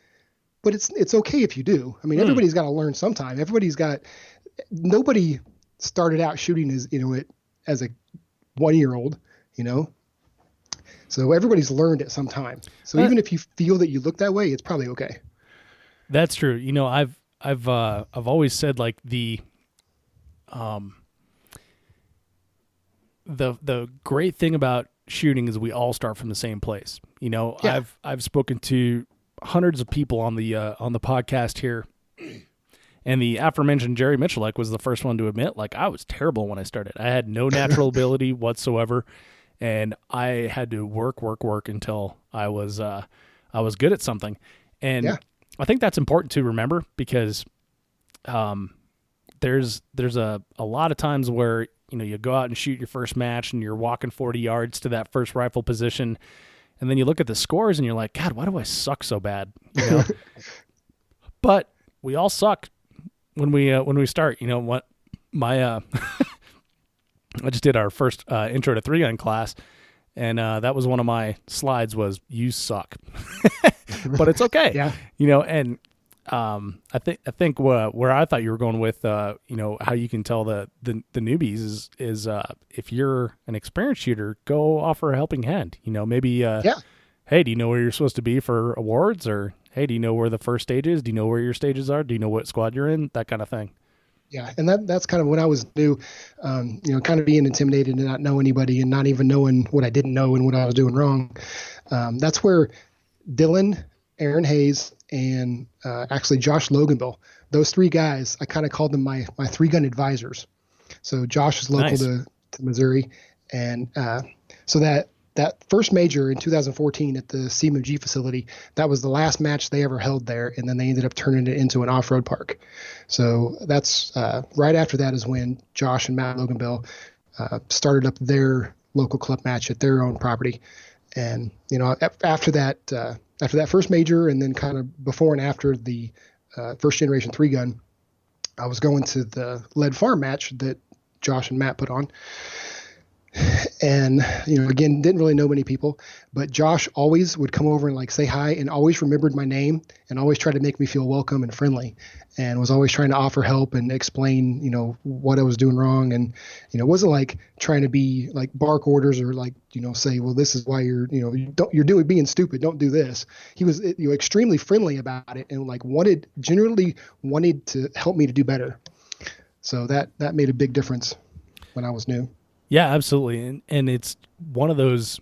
but it's okay if you do. I mean, everybody's got to learn sometime. Nobody started out shooting as a 1-year-old, so everybody's learned at some time. So even if you feel that you look that way, it's probably okay. That's true. I've always said like the great thing about shooting is we all start from the same place. Yeah. I've spoken to hundreds of people on the podcast here, and the aforementioned Jerry Mitchellek was the first one to admit, like, I was terrible when I started. I had no natural ability whatsoever, and I had to work until I was good at something. And I think that's important to remember because there's a lot of times where you go out and shoot your first match and you're walking 40 yards to that first rifle position, and then you look at the scores and you're like, God, why do I suck so bad? But we all suck when we start. What my I just did our first intro to 3-gun class, and that was one of my slides was you suck, but it's okay. Yeah. And I think where I thought you were going with how you can tell the newbies is if you're an experienced shooter, go offer a helping hand. Maybe hey, do you know where you're supposed to be for awards? Or hey, do you know where the first stage is? Do you know where your stages are? Do you know what squad you're in? That kind of thing. Yeah, and that's kind of when I was new, kind of being intimidated and not know anybody and not even knowing what I didn't know and what I was doing wrong. That's where Dylan, Aaron Hayes, and actually Josh Loganville. Those three guys, I kind of called them my three-gun advisors. So Josh is local Nice. to Missouri, and so that first major in 2014 at the CMG facility, that was the last match they ever held there, and then they ended up turning it into an off-road park. So that's right after that is when Josh and Matt Loganville started up their local club match at their own property. And after that first major, and then kind of before and after the first generation 3-gun, I was going to the Lead Farm match that Josh and Matt put on. And, again, didn't really know many people, but Josh always would come over and like say hi, and always remembered my name and always tried to make me feel welcome and friendly, and was always trying to offer help and explain, what I was doing wrong. And, it wasn't like trying to be like bark orders or like, say, well, this is why you're being stupid. Don't do this. He was, extremely friendly about it, and like generally wanted to help me to do better. So that made a big difference when I was new. Yeah, absolutely. And it's one of those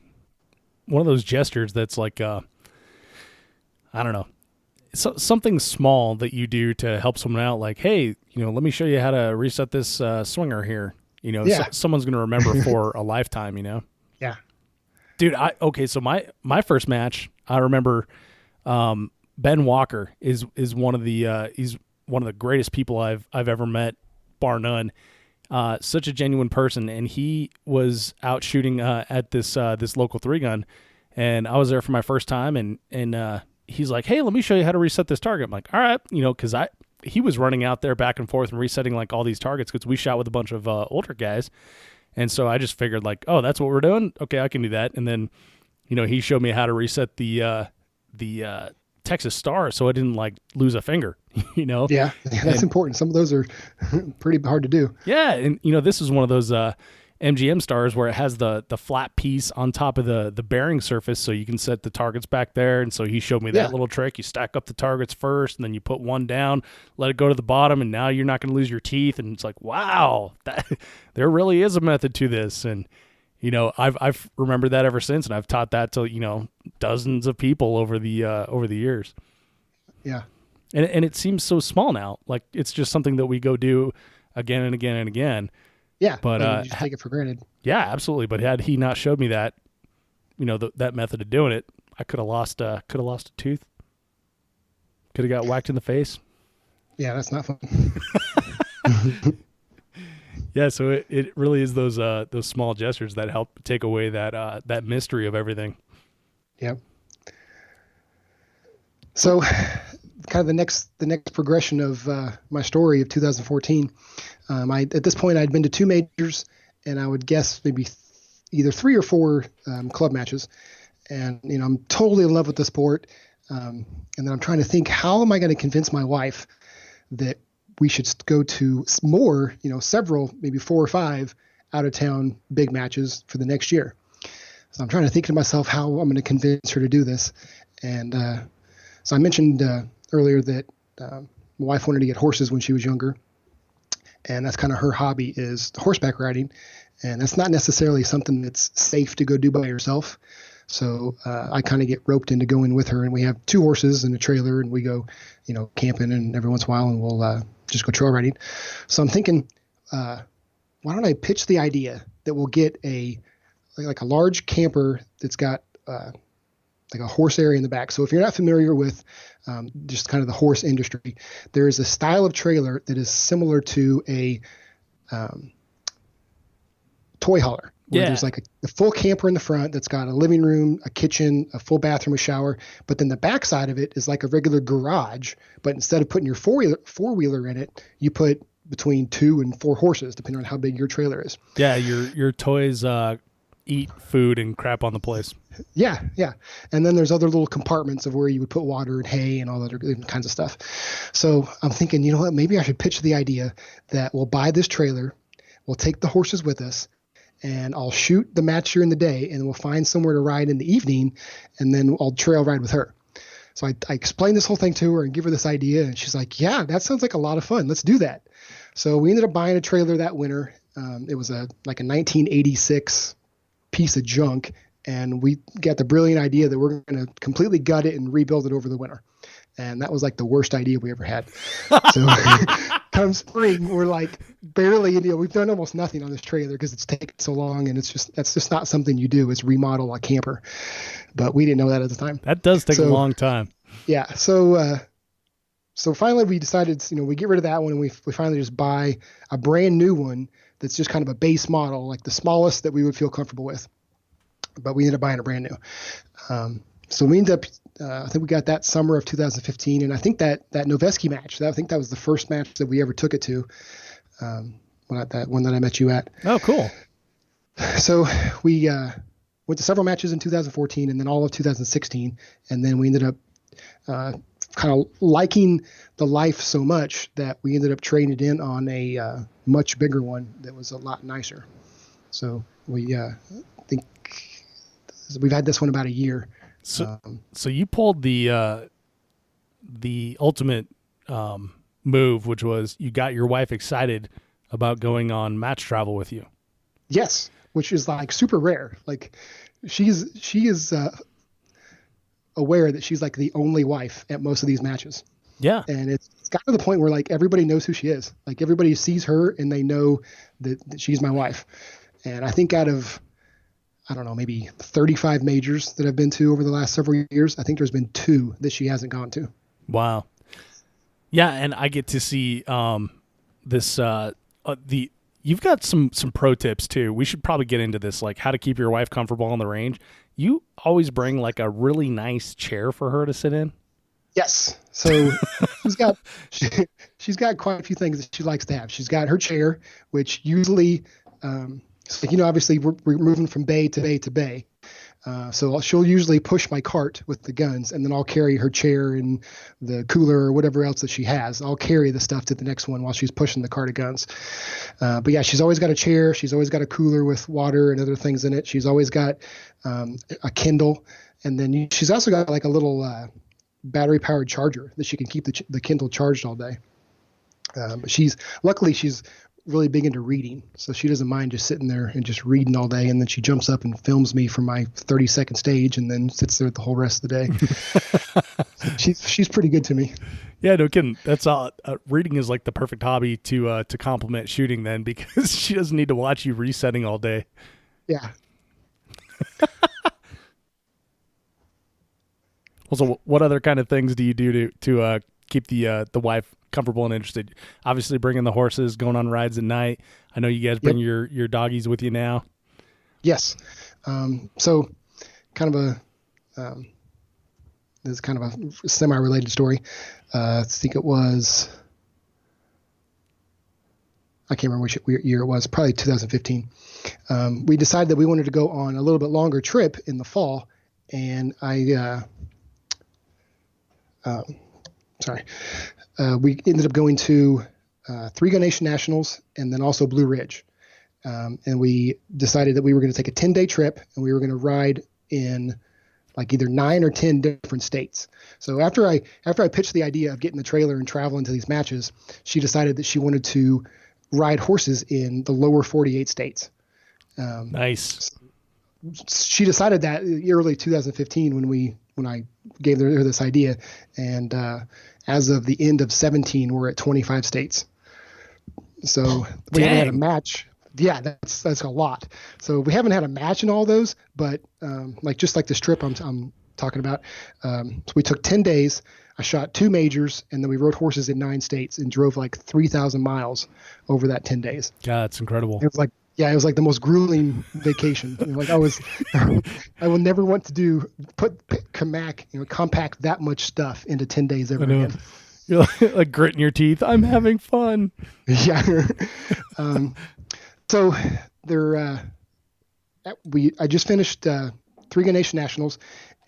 gestures that's like, I don't know, something small that you do to help someone out. Like, hey, let me show you how to reset this swinger here. Yeah. Someone's going to remember for a lifetime, Yeah. Dude, so my first match, I remember Ben Walker is one of the he's one of the greatest people I've ever met, bar none. Such a genuine person, and he was out shooting at this local 3-gun, and I was there for my first time, and he's like, hey, let me show you how to reset this target. I'm like, all right, because he was running out there back and forth and resetting like all these targets, because we shot with a bunch of older guys, and so I just figured like, oh, that's what we're doing, okay, I can do that. And then he showed me how to reset the Texas Star, so I didn't like lose a finger. Yeah, that's important. Some of those are pretty hard to do. Yeah, and this is one of those MGM stars where it has the flat piece on top of the bearing surface, so you can set the targets back there. And so he showed me that little trick. You stack up the targets first, and then you put one down, let it go to the bottom, and now you're not going to lose your teeth. And it's like, wow, there really is a method to this. And I've remembered that ever since, and I've taught that to dozens of people over the years. Yeah. And it seems so small now. Like it's just something that we go do again and again and again. Yeah. But you just take it for granted. Yeah, absolutely. But had he not showed me that, that method of doing it, I could have lost a tooth. Could have got whacked in the face. Yeah, that's not fun. Yeah, so it really is those small gestures that help take away that mystery of everything. Yep. So, kind of the next progression of my story of 2014. At this point I'd been to 2 majors, and I would guess maybe either 3 or 4 club matches, and I'm totally in love with the sport. And then I'm trying to think, how am I going to convince my wife that we should go to more, several, maybe 4 or 5 out of town big matches for the next year. So I'm trying to think to myself how I'm going to convince her to do this. And so I mentioned earlier that my wife wanted to get horses when she was younger. And that's kind of her hobby, is horseback riding. And that's not necessarily something that's safe to go do by yourself. So I kind of get roped into going with her, and we have 2 horses and a trailer, and we go, camping, and every once in a while, and we'll just go trail riding. So I'm thinking, why don't I pitch the idea that we'll get a large camper that's got like a horse area in the back. So if you're not familiar with just kind of the horse industry, there is a style of trailer that is similar to a toy hauler, where there's like a full camper in the front that's got a living room, a kitchen, a full bathroom, a shower. But then the back side of it is like a regular garage. But instead of putting your four-wheeler in it, you put between 2 and 4 horses, depending on how big your trailer is. Yeah, your toys eat food and crap on the place. Yeah. And then there's other little compartments of where you would put water and hay and all other kinds of stuff. So I'm thinking, you know what, maybe I should pitch the idea that we'll buy this trailer, we'll take the horses with us, and I'll shoot the match during the day, and we'll find somewhere to ride in the evening, and then I'll trail ride with her. So I explained this whole thing to her and give her this idea, and she's like, yeah, that sounds like a lot of fun. Let's do that. So we ended up buying a trailer that winter. It was like a 1986 piece of junk, and we got the brilliant idea that we're going to completely gut it and rebuild it over the winter. And that was like the worst idea we ever had. So come spring, we're like barely, we've done almost nothing on this trailer because it's taken so long, and that's just not something you do, is remodel a camper. But we didn't know that at the time. That does take a long time. Yeah. So finally we decided, we get rid of that one, and we finally just buy a brand new one that's just kind of a base model, like the smallest that we would feel comfortable with. But we ended up buying a brand new. So we ended up, I think we got that summer of 2015, and I think that Noveski match, I think that was the first match that we ever took it to, that one that I met you at. Oh, cool. So we went to several matches in 2014 and then all of 2016, and then we ended up kind of liking the Life so much that we ended up trading it in on a much bigger one that was a lot nicer. So we think we've had this one about a year. So you pulled the ultimate move, which was you got your wife excited about going on match travel with you. Yes, which is like super rare. Like she is aware that she's like the only wife at most of these matches. Yeah, and it's got to the point where like everybody knows who she is. Like everybody sees her and they know that she's my wife. And I think out of, I don't know, maybe 35 majors that I've been to over the last several years, I think there's been 2 that she hasn't gone to. Wow. Yeah, and I get to see this you've got some pro tips too. We should probably get into this, like how to keep your wife comfortable on the range. You always bring like a really nice chair for her to sit in. Yes. So she's got quite a few things that she likes to have. She's got her chair, which usually obviously we're moving from bay to bay to bay. So she'll usually push my cart with the guns, and then I'll carry her chair and the cooler or whatever else that she has. I'll carry the stuff to the next one while she's pushing the cart of guns. But yeah, she's always got a chair. She's always got a cooler with water and other things in it. She's always got a Kindle. And then she's also got like a little battery powered charger that she can keep the Kindle charged all day. But she's really big into reading, so she doesn't mind just sitting there and just reading all day, and then she jumps up and films me for my 30-second stage and then sits there the whole rest of the day. She's pretty good to me. Yeah, no kidding. That's all. Reading is like the perfect hobby to complement shooting then, because she doesn't need to watch you resetting all day. Yeah. Also, what other kind of things do you do to keep the wife comfortable and interested? Obviously bringing the horses, going on rides at night. I know you guys bring your doggies with you now. Yes. So kind of this is kind of a semi-related story. I think it was, I can't remember which year it was, probably 2015. We decided that we wanted to go on a little bit longer trip in the fall, and we ended up going to Three Gun Nation Nationals and then also Blue Ridge. And we decided that we were going to take a 10-day trip, and we were going to ride in like either 9 or 10 different states. So after I pitched the idea of getting the trailer and traveling to these matches, she decided that she wanted to ride horses in the lower 48 states. Nice. She decided that early 2015 when I gave her this idea, and as of the end of 17, we're at 25 states. So we haven't had a match. Yeah, that's a lot. So we haven't had a match in all those, but just like this trip I'm talking about. So we took 10 days. I shot 2 majors, and then we rode horses in 9 states and drove like 3,000 miles over that 10 days. God, that's incredible. It was like the most grueling vacation. I will never want to compact that much stuff into 10 days ever again. You're like gritting your teeth. I'm having fun. Yeah. So I just finished Three Gun Nation Nationals,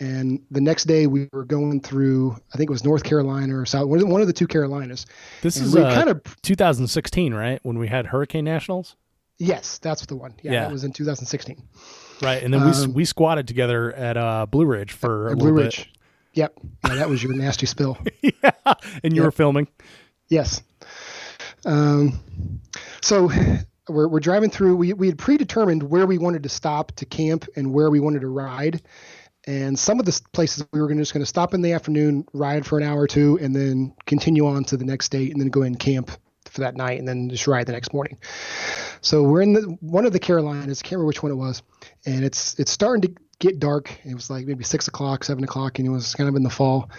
and the next day we were going through, I think it was North Carolina or South, one of the 2 Carolinas. This is kind of 2016, right? When we had Hurricane Nationals? Yes, that's the one. Yeah, that was in 2016. Right, and then we squatted together at Blue Ridge for a little bit. Yep. Yeah, that was your nasty spill. Yeah, and you were filming. Yes. So we're driving through. We had predetermined where we wanted to stop to camp and where we wanted to ride. And some of the places we were just going to stop in the afternoon, ride for an hour or two, and then continue on to the next day, and then go in and camp for that night, and then just ride the next morning. So we're in one of the Carolinas. I can't remember which one it was, and it's starting to get dark. It was like maybe 6 o'clock, 7 o'clock, and it was kind of in the fall.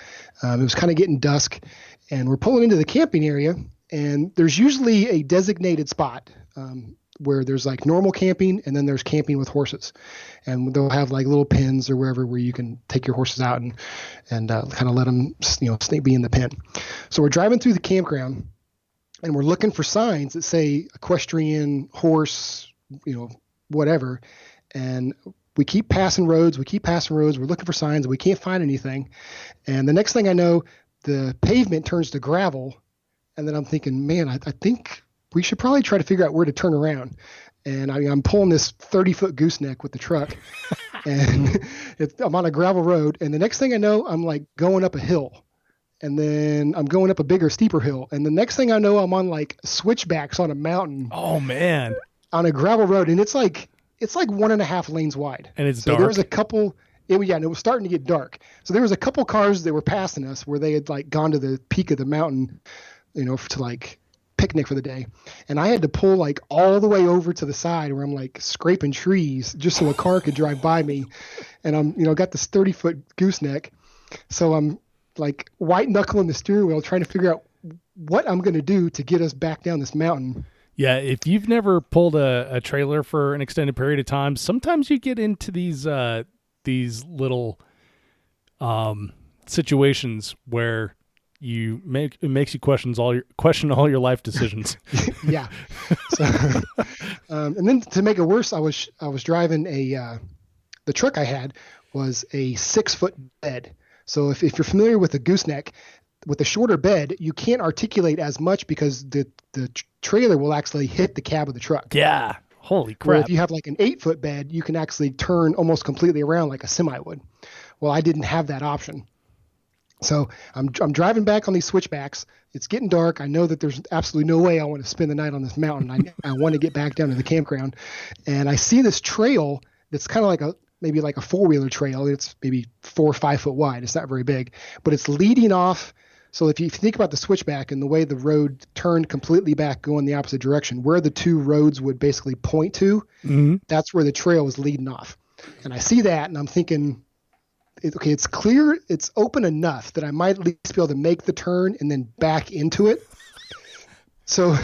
It was kind of getting dusk, and we're pulling into the camping area, and there's usually a designated spot where there's like normal camping, and then there's camping with horses, and they'll have like little pens or wherever where you can take your horses out and kind of let them, be in the pen. So we're driving through the campground, and we're looking for signs that say equestrian, horse, whatever. And we keep passing roads. We're looking for signs, and we can't find anything. And the next thing I know, the pavement turns to gravel. And then I'm thinking, man, I think we should probably try to figure out where to turn around. And I'm pulling this 30-foot gooseneck with the truck, and I'm on a gravel road. And the next thing I know, I'm like going up a hill, and then I'm going up a bigger, steeper hill. And the next thing I know, I'm on like switchbacks on a mountain. Oh man! On a gravel road, and it's like 1.5 lanes wide. And it's so dark. There was a couple. And it was starting to get dark. So there was a couple cars that were passing us where they had like gone to the peak of the mountain, to like picnic for the day. And I had to pull like all the way over to the side where I'm like scraping trees just so a car could drive by me. And I'm, got this 30-foot gooseneck. So I'm like white knuckling the steering wheel, trying to figure out what I'm going to do to get us back down this mountain. Yeah. If you've never pulled a trailer for an extended period of time, sometimes you get into these little, situations where it makes you question all your life decisions. Yeah. So, and then to make it worse, I was driving the truck I had was a 6-foot bed. So if you're familiar with a gooseneck, with a shorter bed, you can't articulate as much because the trailer will actually hit the cab of the truck. Yeah. Holy crap. Where if you have like an 8-foot bed, you can actually turn almost completely around like a semi would. Well, I didn't have that option. So I'm driving back on these switchbacks. It's getting dark. I know that there's absolutely no way I want to spend the night on this mountain. I want to get back down to the campground. And I see this trail that's kind of maybe like a 4-wheeler trail. It's maybe 4 or 5 foot wide. It's not very big, but it's leading off. So if you think about the switchback and the way the road turned completely back going the opposite direction, where the two roads would basically point to, that's where the trail was leading off. And I see that, and I'm thinking, okay, it's clear, it's open enough that I might at least be able to make the turn and then back into it. So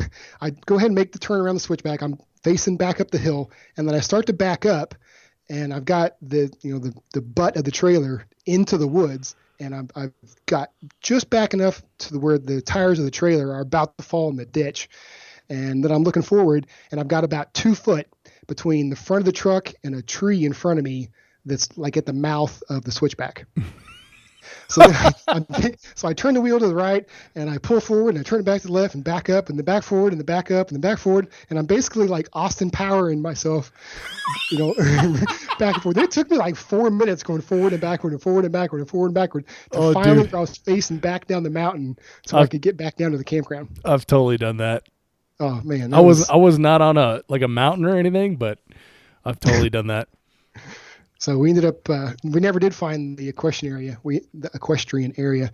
I go ahead and make the turn around the switchback. I'm facing back up the hill, and then I start to back up, and I've got the butt of the trailer into the woods, and I've got just back enough to where the tires of the trailer are about to fall in the ditch. And then I'm looking forward, and I've got about 2 foot between the front of the truck and a tree in front of me that's like at the mouth of the switchback. So I turn the wheel to the right, and I pull forward, and I turn it back to the left, and back up, and then back forward, and then back up, and then back forward. And I'm basically like Austin Powering myself, back and forth. It took me like 4 minutes going forward and backward and forward and backward and forward and backward to finally I was facing back down the mountain so I could get back down to the campground. I've totally done that. Oh man. I was not on a mountain or anything, but I've totally done that. So we ended up, we never did find the equestrian area.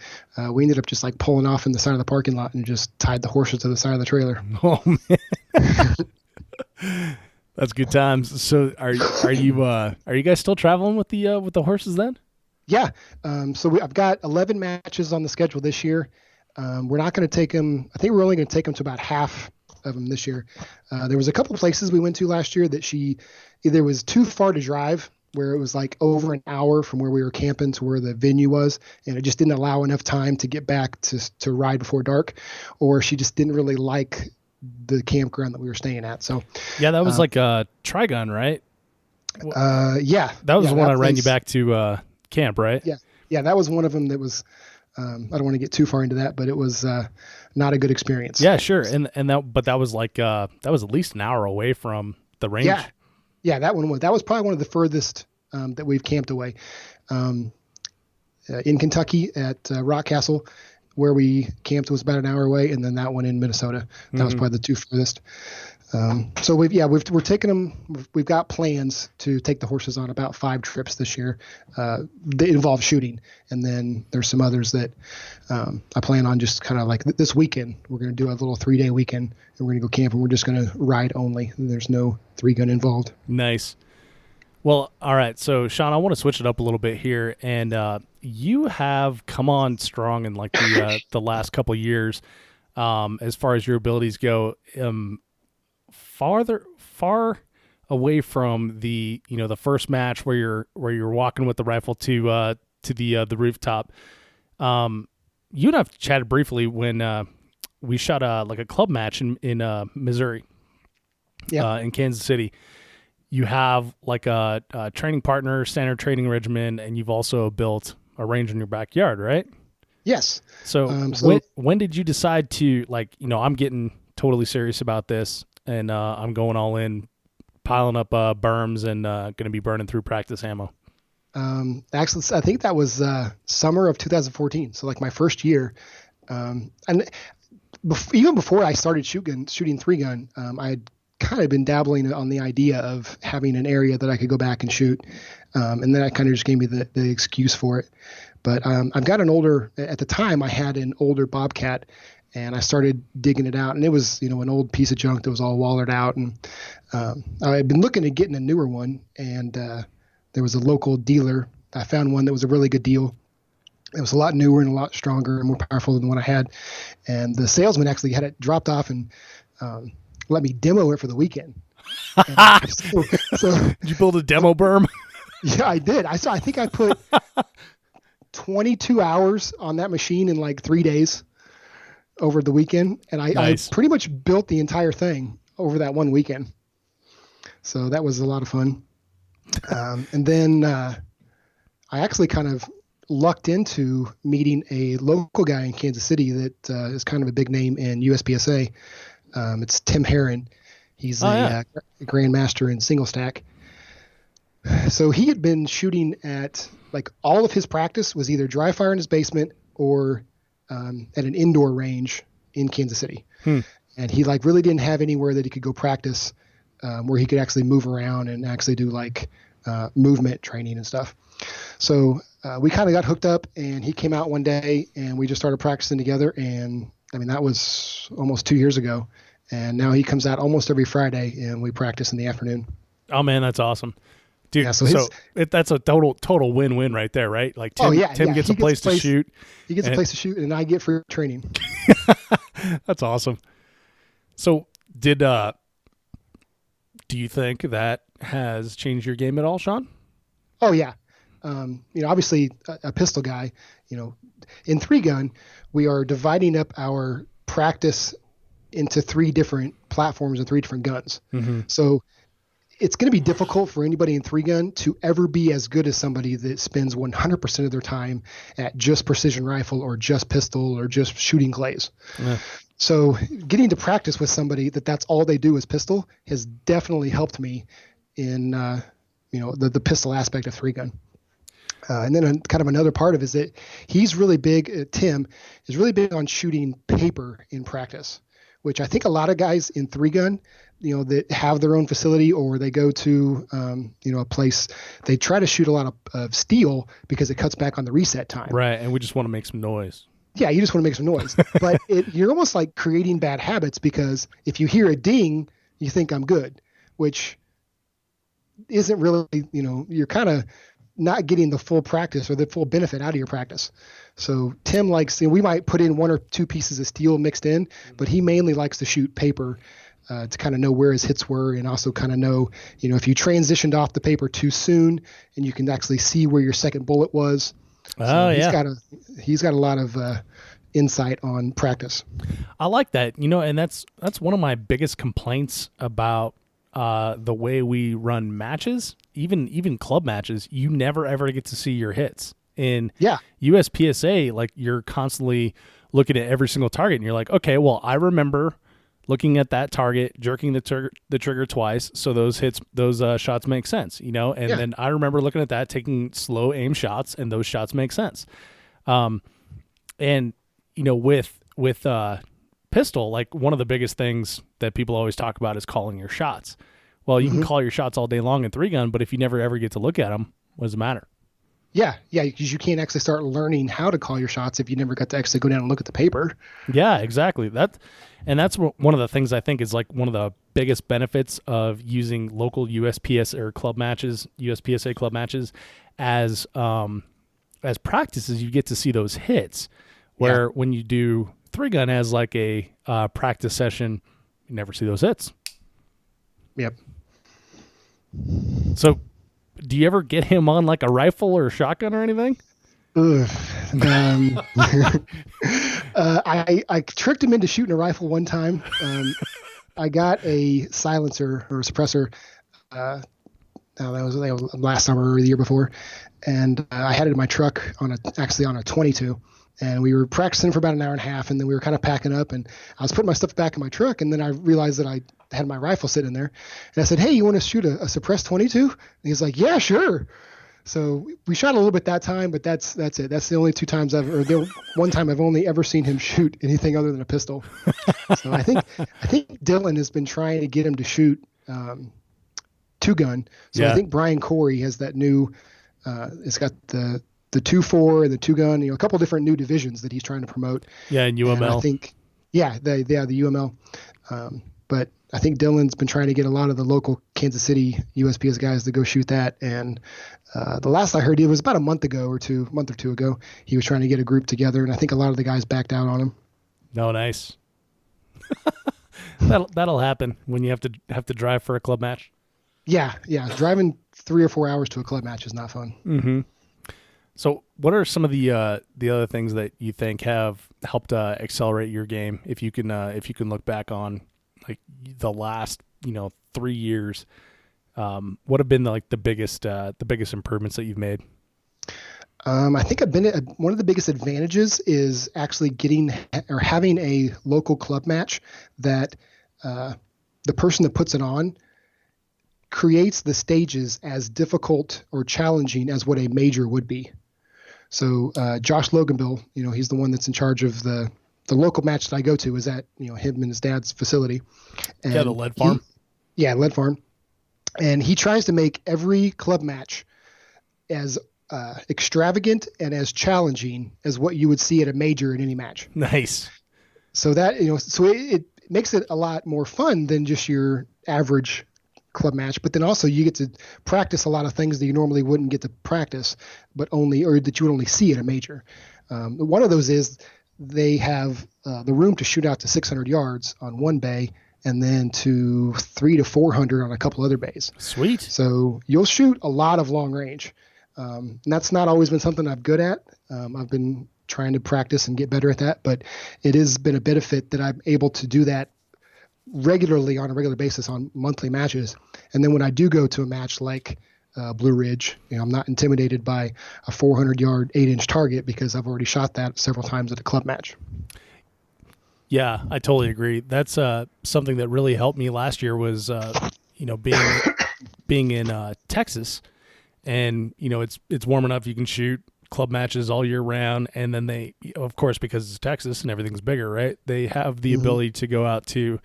We ended up just like pulling off in the side of the parking lot and just tied the horses to the side of the trailer. Oh man. That's good times. So are you guys still traveling with the horses then? Yeah. So I've got 11 matches on the schedule this year. We're not going to take them. I think we're only going to take them to about half of them this year. There was a couple of places we went to last year that she either was too far to drive, where it was like over an hour from where we were camping to where the venue was, and it just didn't allow enough time to get back to ride before dark, or she just didn't really like the campground that we were staying at. So yeah, that was like a Trigun, right? Yeah, that was the one I ran place. you back to camp, right? Yeah, that was one of them that was. I don't want to get too far into that, but it was not a good experience. Yeah, sure, and that was like that was at least an hour away from the range. Yeah, that was probably one of the furthest that we've camped away. In Kentucky at Rock Castle, where we camped, was about an hour away, and then that one in Minnesota. That was probably the two furthest. So we're taking them. We've got plans to take the horses on about 5 trips this year. That involve shooting, and then there's some others that I plan on just kind of like this weekend. We're going to do a little 3-day weekend, and we're going to go camp, and we're just going to ride only. There's no 3-gun involved. Nice. Well, all right. So, Shaun, I want to switch it up a little bit here, and you have come on strong in like the last couple of years, as far as your abilities go. Far away from the first match where you're walking with the rifle to the rooftop. You and I've chatted briefly when we shot like a club match in Missouri, in Kansas City. You have like a training partner, standard training regimen, and you've also built a range in your backyard, right? Yes. So when did you decide to I'm getting totally serious about this? And I'm going all in, piling up berms, and going to be burning through practice ammo. Actually, I think that was summer of 2014. So like my first year, and even before I started shooting 3-gun, I had kind of been dabbling on the idea of having an area that I could go back and shoot, and then that kind of just gave me the excuse for it. But I've got at the time I had an older Bobcat. And I started digging it out, and it was, an old piece of junk that was all wallered out. And I had been looking at getting a newer one, and there was a local dealer. I found one that was a really good deal. It was a lot newer and a lot stronger and more powerful than the one I had. And the salesman actually had it dropped off and let me demo it for the weekend. So did you build a demo berm? Yeah, I did. I think I put 22 hours on that machine in like 3 days. Over the weekend, and I pretty much built the entire thing over that one weekend. So that was a lot of fun. And then I actually kind of lucked into meeting a local guy in Kansas City that is kind of a big name in USPSA. It's Tim Herron. He's a grandmaster in single stack. So he had been shooting at like all of his practice was either dry fire in his basement or at an indoor range in Kansas City. And he like really didn't have anywhere that he could go practice where he could actually move around and actually do like movement training and stuff. So we kind of got hooked up, and he came out one day and we just started practicing together. And I mean, that was almost 2 years ago. And now he comes out almost every Friday and we practice in the afternoon. Oh man, that's awesome. Dude, yeah, that's a total win-win right there, right? Like Tim gets a place to shoot. He gets a place to shoot, and I get free training. That's awesome. So do you think that has changed your game at all, Shaun? Oh yeah. Obviously a pistol guy, in 3-gun, we are dividing up our practice into 3 different platforms and 3 different guns. Mm-hmm. So it's going to be difficult for anybody in 3-gun to ever be as good as somebody that spends 100% of their time at just precision rifle or just pistol or just shooting clays. Yeah. So getting to practice with somebody that's all they do is pistol has definitely helped me in, the pistol aspect of 3-gun. And then kind of another part of it is that he's really big, Tim is really big on shooting paper in practice, which I think a lot of guys in 3-gun, that have their own facility or they go to, a place, they try to shoot a lot of steel because it cuts back on the reset time. Right. And we just want to make some noise. Yeah. You just want to make some noise, but you're almost like creating bad habits because if you hear a ding, you think I'm good, which isn't really, you're kind of not getting the full practice or the full benefit out of your practice. So Tim likes, we might put in 1 or 2 pieces of steel mixed in, but he mainly likes to shoot paper to kind of know where his hits were and also kind of know, if you transitioned off the paper too soon and you can actually see where your second bullet was. Oh, yeah. He's got a lot of insight on practice. I like that, and that's one of my biggest complaints about the way we run matches, even club matches. You never ever get to see your hits. In USPSA, like you're constantly looking at every single target and you're like, okay, well, I remember looking at that target, jerking the trigger twice, so those shots make sense, then I remember looking at that, taking slow aim shots, and those shots make sense. With pistol, like one of the biggest things that people always talk about is calling your shots. Well, you can call your shots all day long in 3-gun, but if you never ever get to look at them, what does it matter? Yeah, because you can't actually start learning how to call your shots if you never got to actually go down and look at the paper. Yeah, exactly. That's one of the things I think is like one of the biggest benefits of using local USPS or club matches, USPSA club matches as practices. You get to see those hits where when you do 3-gun as like a practice session, you never see those hits. Yep. So, do you ever get him on like a rifle or a shotgun or anything? I tricked him into shooting a rifle one time. I got a silencer or a suppressor. That was last summer or the year before, and I had it in my truck on a 22. And we were practicing for about an hour and a half, and then we were kind of packing up, and I was putting my stuff back in my truck, and then I realized that I had my rifle sitting in there. And I said, "Hey, you want to shoot a suppressed 22?" And he's like, "Yeah, sure." So we shot a little bit that time, but that's it. That's the only 2 times the one time I've only ever seen him shoot anything other than a pistol. So I think Dylan has been trying to get him to shoot 2-gun. So I think Brian Corey has that new. It's got the 2-4 and the 2-gun, a couple different new divisions that he's trying to promote. Yeah, and UML. And I think, the UML. But I think Dylan's been trying to get a lot of the local Kansas City USPS guys to go shoot that. And the last I heard, it was about a month or two ago, he was trying to get a group together, and I think a lot of the guys backed out on him. Oh, nice. That'll happen when you have to drive for a club match. Yeah. Driving 3 or 4 hours to a club match is not fun. Mm-hmm. So what are some of the other things that you think have helped accelerate your game? If you can look back on like the last 3 years, what have been the biggest improvements that you've made? I think one of the biggest advantages is actually having a local club match that the person that puts it on creates the stages as difficult or challenging as what a major would be. So Josh Loganville, he's the one that's in charge of the local match that I go to is at him and his dad's facility. And the lead farm. Lead farm. And he tries to make every club match as extravagant and as challenging as what you would see at a major in any match. Nice. So that so it makes it a lot more fun than just your average club match, but then also you get to practice a lot of things that you normally wouldn't get to practice, or that you would only see at a major. One of those is they have the room to shoot out to 600 yards on one bay, and then to 300 to 400 on a couple other bays. Sweet. So you'll shoot a lot of long range. And that's not always been something I'm good at. I've been trying to practice and get better at that, but it has been a benefit that I'm able to do that regularly on a regular basis on monthly matches. And then when I do go to a match like Blue Ridge, I'm not intimidated by a 400-yard 8-inch target because I've already shot that several times at a club match. Yeah, I totally agree. That's something that really helped me last year was being in Texas, and it's warm enough you can shoot club matches all year round, and then they, of course, because it's Texas and everything's bigger, right? They have the ability to go out to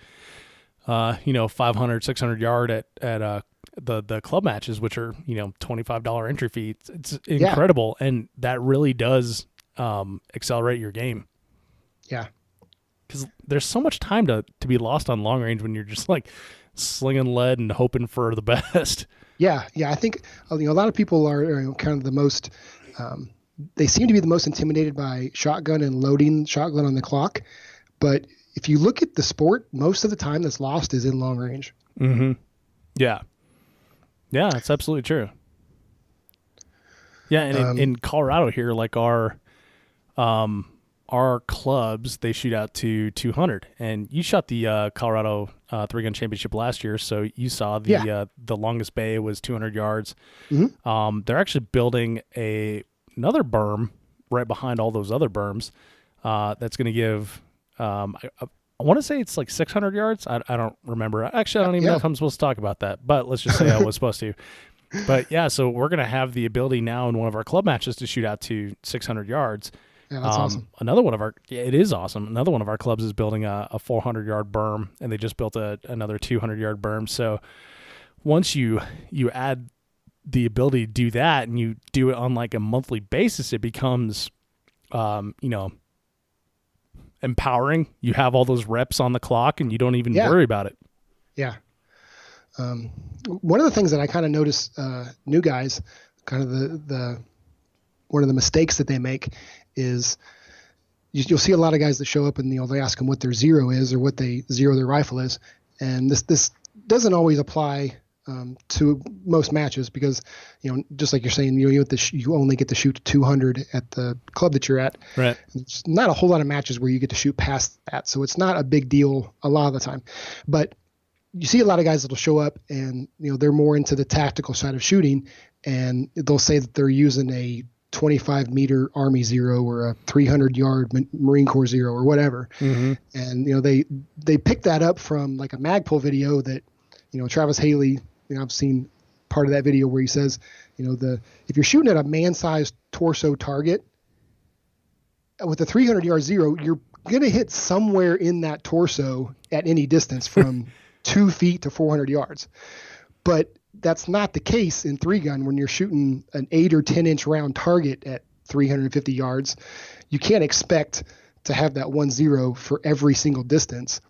500, 600 yard at the club matches, which are $25 entry fee. It's incredible, and that really does accelerate your game. Yeah, because there's so much time to be lost on long range when you're just like slinging lead and hoping for the best. Yeah. I think a lot of people are kind of the most. They seem to be the most intimidated by shotgun and loading shotgun on the clock, but if you look at the sport, most of the time that's lost is in long range. Mm-hmm. Yeah, that's absolutely true. Yeah, and in Colorado here, like our clubs, they shoot out to 200, and you shot the Colorado 3-gun championship last year, so you saw the longest bay was 200 yards. Mm-hmm. They're actually building another berm right behind all those other berms. That's going to give. I want to say it's like 600 yards. I don't remember. Actually, I don't even know if I'm supposed to talk about that, but let's just say I was supposed to. But yeah, so we're going to have the ability now in one of our club matches to shoot out to 600 yards, Yeah, that's awesome. It is awesome. Another one of our clubs is building a 400-yard berm, and they just built another 200-yard berm. So once you add the ability to do that, and you do it on like a monthly basis, it becomes, empowering. You have all those reps on the clock, and you don't even worry about it. Yeah. One of the things that I kind of notice new guys, kind of the one of the mistakes that they make is you'll see a lot of guys that show up and they ask them what their zero is or what they zero their rifle is, and this doesn't always apply to most matches because just like you're saying, you only get to shoot 200 at the club that you're at. Right. There's not a whole lot of matches where you get to shoot past that, so it's not a big deal a lot of the time, but you see a lot of guys that'll show up and they're more into the tactical side of shooting, and they'll say that they're using a 25-meter Army zero or a 300-yard Marine Corps zero or whatever. Mm-hmm. And they pick that up from like a Magpul video that Travis Haley. I've seen part of that video where he says if you're shooting at a man-sized torso target with a 300-yard zero, you're gonna hit somewhere in that torso at any distance from 2 feet to 400 yards. But that's not the case in 3-gun when you're shooting an 8 or 10 inch round target at 350 yards. You can't expect to have that 1-0 for every single distance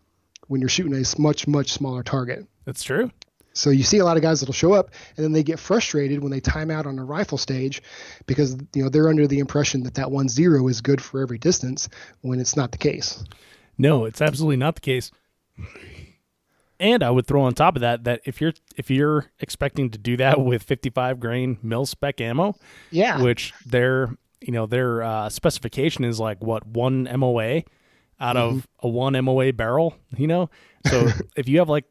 when you're shooting a much, much smaller target. That's true. So you see a lot of guys that'll show up and then they get frustrated when they time out on a rifle stage because they're under the impression that 1-0 is good for every distance when it's not the case. No, it's absolutely not the case. And I would throw on top of that if you're expecting to do that with 55 grain mil spec ammo, which their specification is like 1 MOA out of a 1 MOA barrel, so if you have like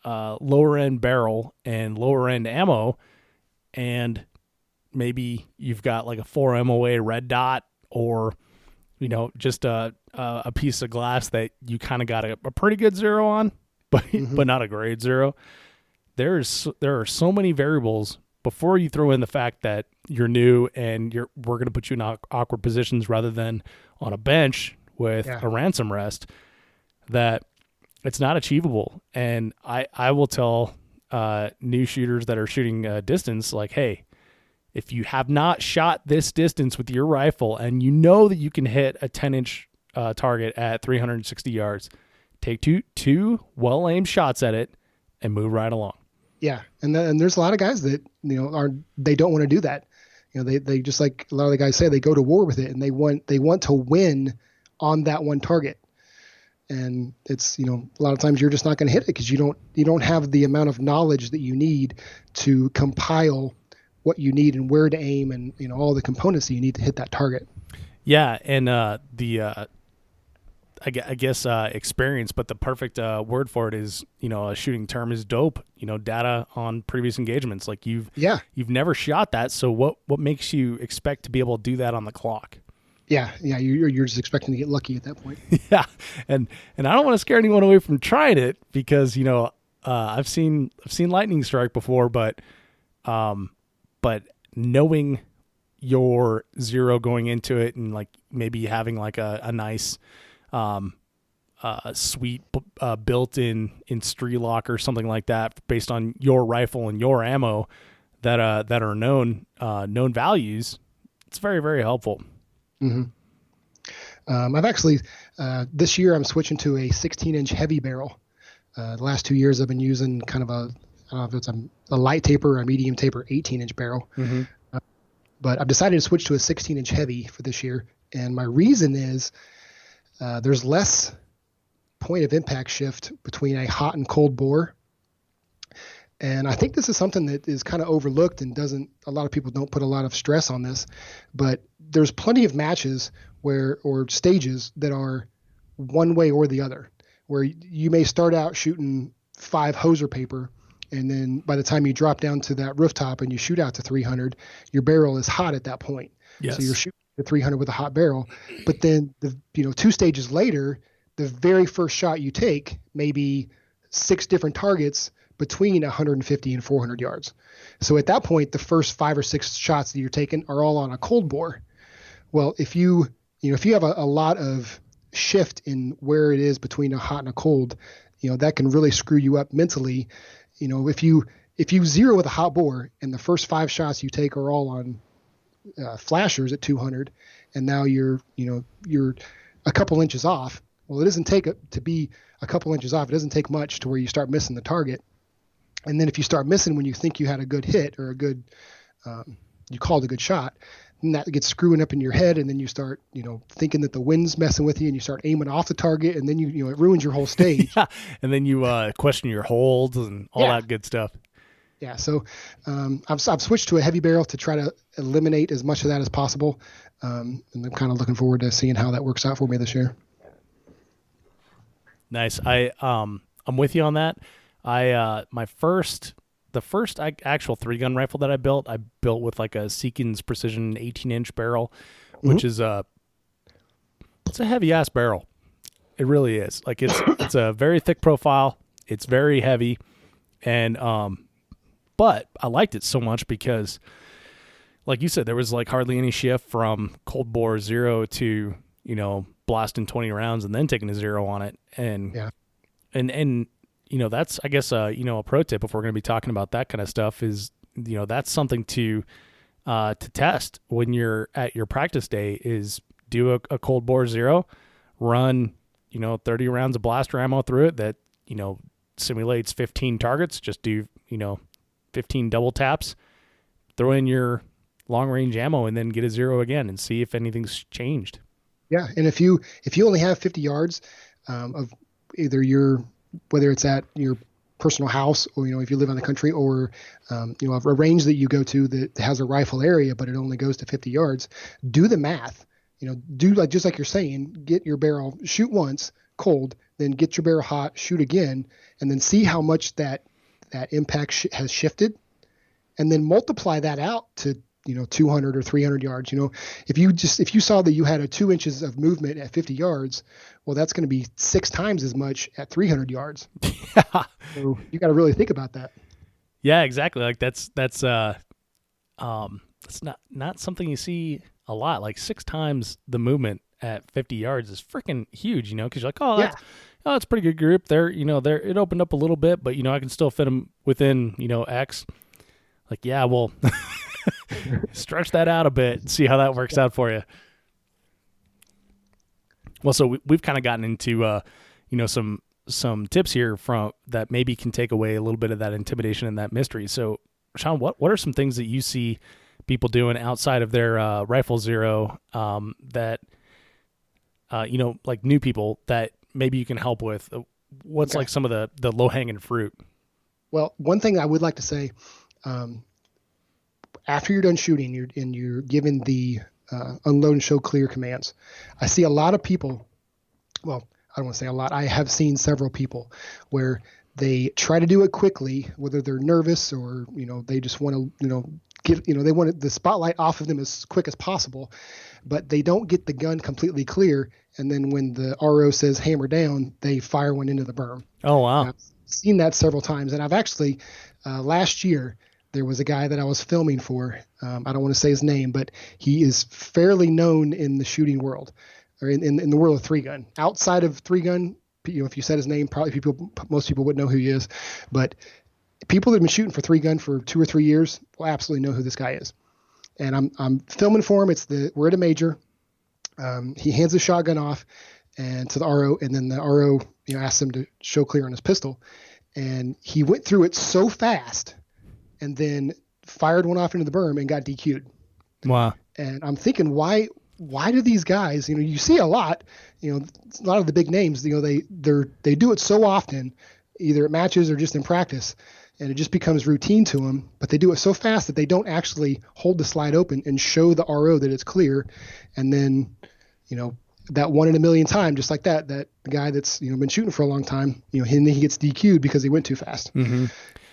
a lower end barrel and lower end ammo, and maybe you've got like a 4 MOA red dot or just a piece of glass that you kind of got a pretty good zero on, but not a grade zero. There are so many variables before you throw in the fact that you're new and we're going to put you in awkward positions rather than on a bench with a ransom rest, that it's not achievable. And I will tell new shooters that are shooting distance, like, hey, if you have not shot this distance with your rifle and that you can hit a 10-inch target at 360 yards, take two well-aimed shots at it and move right along. Yeah, and there's a lot of guys that they don't want to do that. They just, like a lot of the guys say, they go to war with it and they want to win on that one target. And it's a lot of times you're just not going to hit it because you don't have the amount of knowledge that you need to compile what you need and where to aim and all the components that you need to hit that target. Yeah, and I guess experience, but the perfect word for it is a shooting term is dope. Data on previous engagements. Like you've never shot that, so what makes you expect to be able to do that on the clock? Yeah, you're just expecting to get lucky at that point. Yeah, and I don't want to scare anyone away from trying it because I've seen lightning strike before, but knowing your zero going into it and like maybe having like a nice suite built in Strelok or something like that based on your rifle and your ammo that are known values, it's very, very helpful. Mm-hmm. I've actually this year I'm switching to a 16-inch heavy barrel. The last 2 years I've been using kind of I don't know if it's a light taper or a medium taper 18-inch barrel. Mm-hmm. But I've decided to switch to a 16-inch heavy for this year. And my reason is there's less point of impact shift between a hot and cold bore. And I think this is something that is kind of overlooked and a lot of people don't put a lot of stress on this, but there's plenty of matches or stages that are one way or the other, where you may start out shooting 5 hoser paper, and then by the time you drop down to that rooftop and you shoot out to 300, your barrel is hot at that point. Yes. So you're shooting the 300 with a hot barrel, but then 2 stages later, the very first shot you take may be 6 different targets between 150 and 400 yards. So at that point, the first 5 or 6 shots that you're taking are all on a cold bore. Well, if you have a lot of shift in where it is between a hot and a cold, that can really screw you up mentally. If you zero with a hot bore and the first 5 shots you take are all on flashers at 200, and now you're a couple inches off. Well, it doesn't take to be a couple inches off. It doesn't take much to where you start missing the target. And then if you start missing when you think you had a good hit or you called a good shot, then that gets screwing up in your head, and then you start thinking that the wind's messing with you, and you start aiming off the target, and then it ruins your whole stage. Yeah. And then you question your holds and all that good stuff. Yeah, so I've switched to a heavy barrel to try to eliminate as much of that as possible, and I'm kind of looking forward to seeing how that works out for me this year. Nice. I'm with you on that. The first actual 3-gun rifle that I built with like a Seekins Precision 18-inch barrel, which is it's a heavy ass barrel. It really is. Like it's a very thick profile. It's very heavy, and but I liked it so much because, like you said, there was like hardly any shift from cold bore 0 to, blasting 20 rounds and then taking a 0 on it. And, and that's, I guess, a pro tip if we're going to be talking about that kind of stuff is, that's something to test when you're at your practice day is do a cold bore 0, run, 30 rounds of blaster ammo through it that, simulates 15 targets. Just do, 15 double taps, throw in your long range ammo, and then get a 0 again and see if anything's changed. Yeah. And if you only have 50 yards of either whether it's at your personal house or, if you live in the country or, a range that you go to that has a rifle area, but it only goes to 50 yards, do the math, do just like you're saying, get your barrel, shoot once cold, then get your barrel hot, shoot again, and then see how much that impact has shifted, and then multiply that out to 200 or 300 yards. If you saw that you had a 2 inches of movement at 50 yards, well, that's going to be 6 times as much at 300 yards. Yeah. So you got to really think about that. Yeah, exactly. Like that's not something you see a lot. Like 6 times the movement at 50 yards is freaking huge, because you're like, it's a pretty good group there. It opened up a little bit, but I can still fit them within, X. Like, yeah, well, stretch that out a bit and see how that works out for you. Well, so we've kind of gotten into, some tips here from that maybe can take away a little bit of that intimidation and that mystery. So, Shaun, what are some things that you see people doing outside of their rifle 0 that, like new people that maybe you can help with? What's like some of the low-hanging fruit? Well, one thing I would like to say, after you're done shooting you're given the unload and show clear commands, I see a lot of people, well, I don't want to say a lot, I have seen several people where they try to do it quickly, whether they're nervous or, they just want to, get, they want the spotlight off of them as quick as possible, but they don't get the gun completely clear. And then when the RO says hammer down, they fire one into the berm. Oh, wow. And I've seen that several times. And I've actually, last year, there was a guy that I was filming for. I don't want to say his name, but he is fairly known in the shooting world, or in the world of 3-gun. Outside of 3-gun, if you said his name, probably most people would know who he is. But people that have been shooting for 3-gun for 2 or 3 years will absolutely know who this guy is. And I'm filming for him. We're at a major. He hands the shotgun off and to the RO, and then the RO asks him to show clear on his pistol. And he went through it so fast and then fired one off into the berm and got DQ'd. Wow. And I'm thinking, why do these guys, you see a lot, a lot of the big names, they do it so often, either at matches or just in practice, and it just becomes routine to them, but they do it so fast that they don't actually hold the slide open and show the RO that it's clear. And then, that 1 in a million time, just like that the guy that's, been shooting for a long time, he gets DQ'd because he went too fast. Mm-hmm.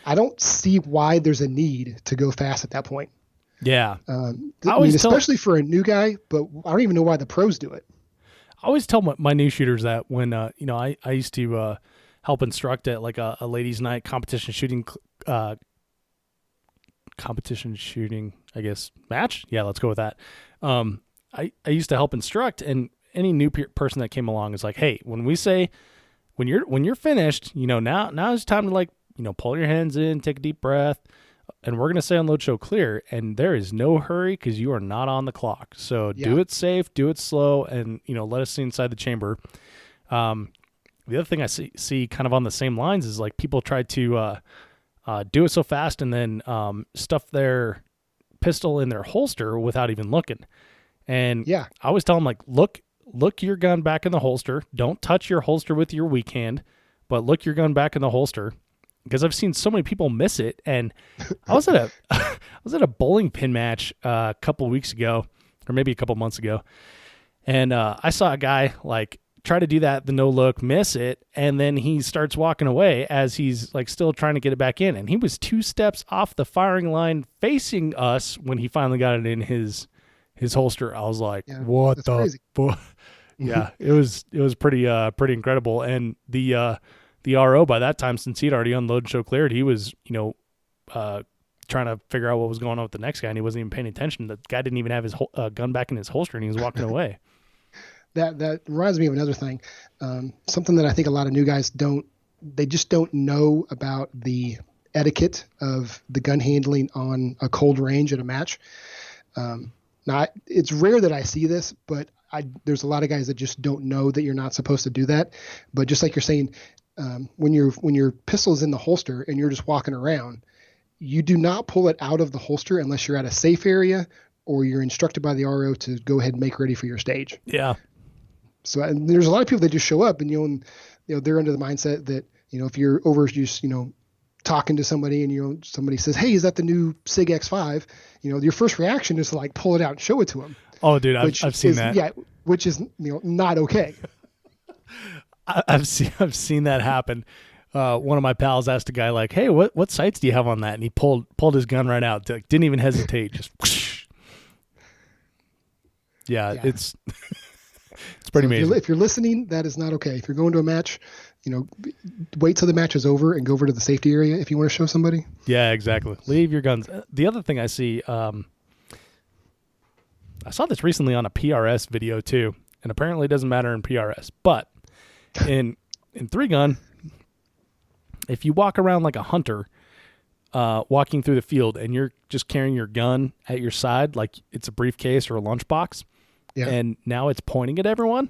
I don't see why there's a need to go fast at that point. Yeah. Especially for a new guy, but I don't even know why the pros do it. I always tell my new shooters that when, I used to help instruct at like a ladies' night competition shooting, I guess, match. Yeah, let's go with that. I used to help instruct, and any new person that came along is like, hey, when we say, when you're finished, now it's time to, like, pull your hands in, take a deep breath, and we're going to say unload, show, clear. And there is no hurry because you are not on the clock. So do it safe, do it slow, and, let us see inside the chamber. The other thing I see kind of on the same lines is, like, people try to do it so fast and then stuff their pistol in their holster without even looking. And I always tell them, like, look your gun back in the holster. Don't touch your holster with your weak hand, but look your gun back in the holster, because I've seen so many people miss it. And I was at a bowling pin match a couple weeks ago, or maybe a couple months ago, and I saw a guy, like, try to do that, the no look, miss it, and then he starts walking away as he's, like, still trying to get it back in. And he was 2 steps off the firing line facing us when he finally got it in his holster. I was like, what the fuck? Yeah, it was pretty incredible. And the RO by that time, since he'd already unloaded, show cleared, he was, trying to figure out what was going on with the next guy, and he wasn't even paying attention. The guy didn't even have his gun back in his holster, and he was walking away. That reminds me of another thing. Something that I think a lot of new guys they just don't know about the etiquette of the gun handling on a cold range at a match. Now, it's rare that I see this, but there's a lot of guys that just don't know that you're not supposed to do that. But just like you're saying, when your pistol's in the holster and you're just walking around, you do not pull it out of the holster unless you're at a safe area or you're instructed by the RO to go ahead and make ready for your stage. Yeah. So, and there's a lot of people that just show up and, they're under the mindset that, if you're over just, talking to somebody and, somebody says, hey, is that the new SIG X5? Your first reaction is to, like, pull it out and show it to them. Oh, dude, I've seen that. Yeah. Which is, not okay. I've seen that happen. One of my pals asked a guy, like, hey, what sights do you have on that? And he pulled his gun right out. Didn't even hesitate. Just whoosh. Yeah. It's pretty amazing. If you're listening, that is not okay. If you're going to a match, wait till the match is over and go over to the safety area if you want to show somebody. Yeah, exactly. Leave your guns. The other thing I see, I saw this recently on a PRS video too, and apparently it doesn't matter in PRS, but in 3-gun, if you walk around like a hunter, walking through the field, and you're just carrying your gun at your side like it's a briefcase or a lunchbox, and now it's pointing at everyone,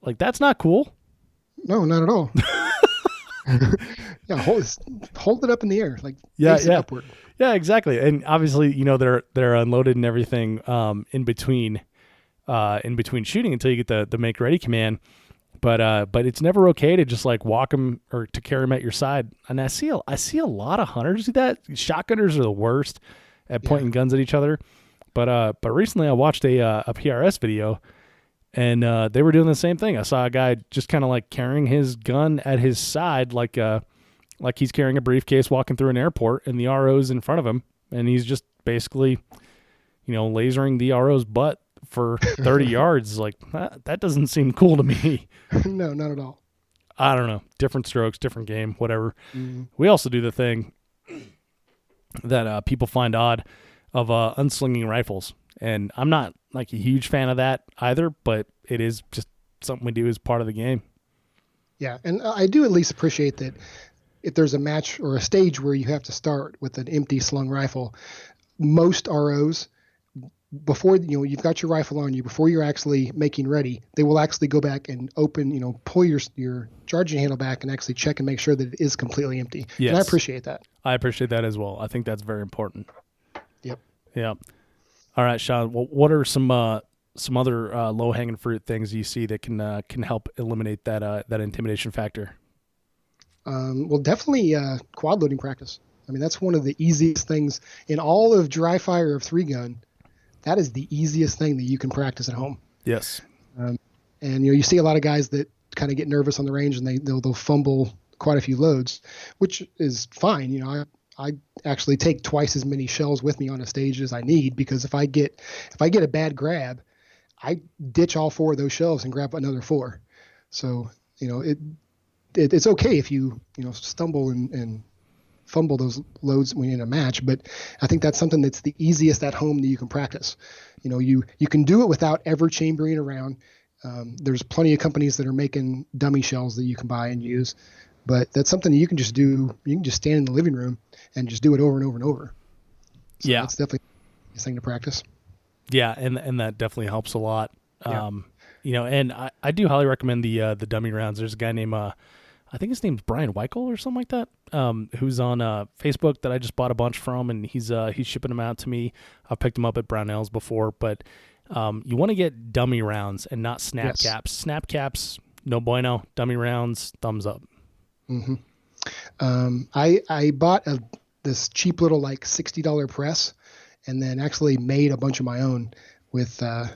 like, that's not cool. No, not at all. Hold it up in the air, like, face it upward. Yeah, exactly. And obviously, they're unloaded and everything in between shooting until you get the make ready command. But it's never okay to just, like, walk them or to carry them at your side. And I see a lot of hunters do that. Shotgunners are the worst at pointing guns at each other. But recently I watched a PRS video, and they were doing the same thing. I saw a guy just kind of, like, carrying his gun at his side, like he's carrying a briefcase walking through an airport, and the RO's in front of him, and he's just basically, lasering the RO's butt for 30 yards. Like, that doesn't seem cool to me. No, not at all. I don't know. Different strokes, different game, whatever. Mm-hmm. We also do the thing that people find odd of unslinging rifles. And I'm not, like, a huge fan of that either, but it is just something we do as part of the game. Yeah, and I do at least appreciate that if there's a match or a stage where you have to start with an empty slung rifle, most ROs, before you've got your rifle on you, before you're actually making ready, they will actually go back and open, pull your charging handle back and actually check and make sure that it is completely empty. Yes. And I appreciate that. I appreciate that as well. I think that's very important. Yep. Yeah. All right, Shaun. Well, what are some other low hanging fruit things you see that can help eliminate that intimidation factor? Well, definitely quad loading practice. I mean, that's one of the easiest things in all of dry fire of 3-gun. That is the easiest thing that you can practice at home. Yes. And you see a lot of guys that kind of get nervous on the range and they'll fumble quite a few loads, which is fine. I actually take twice as many shells with me on a stage as I need, because if I get a bad grab, I ditch all 4 of those shells and grab another 4. So it's okay if you stumble and fumble those loads when you're in a match, but I think that's something that's the easiest at home that you can practice. You can do it without ever chambering around. There's plenty of companies that are making dummy shells that you can buy and use, but that's something that you can just do. You can just stand in the living room and just do it over and over and over. So yeah, that's definitely a thing to practice. Yeah, and that definitely helps a lot. Yeah. And I do highly recommend the dummy rounds. There's a guy named I think his name's Brian Weichel or something like that, who's on Facebook that I just bought a bunch from, and he's shipping them out to me. I've picked them up at Brownells before, but you want to get dummy rounds and not snap caps. Snap caps, no bueno. Dummy rounds, thumbs up. Mm-hmm. I bought this cheap little like $60 press, and then actually made a bunch of my own with I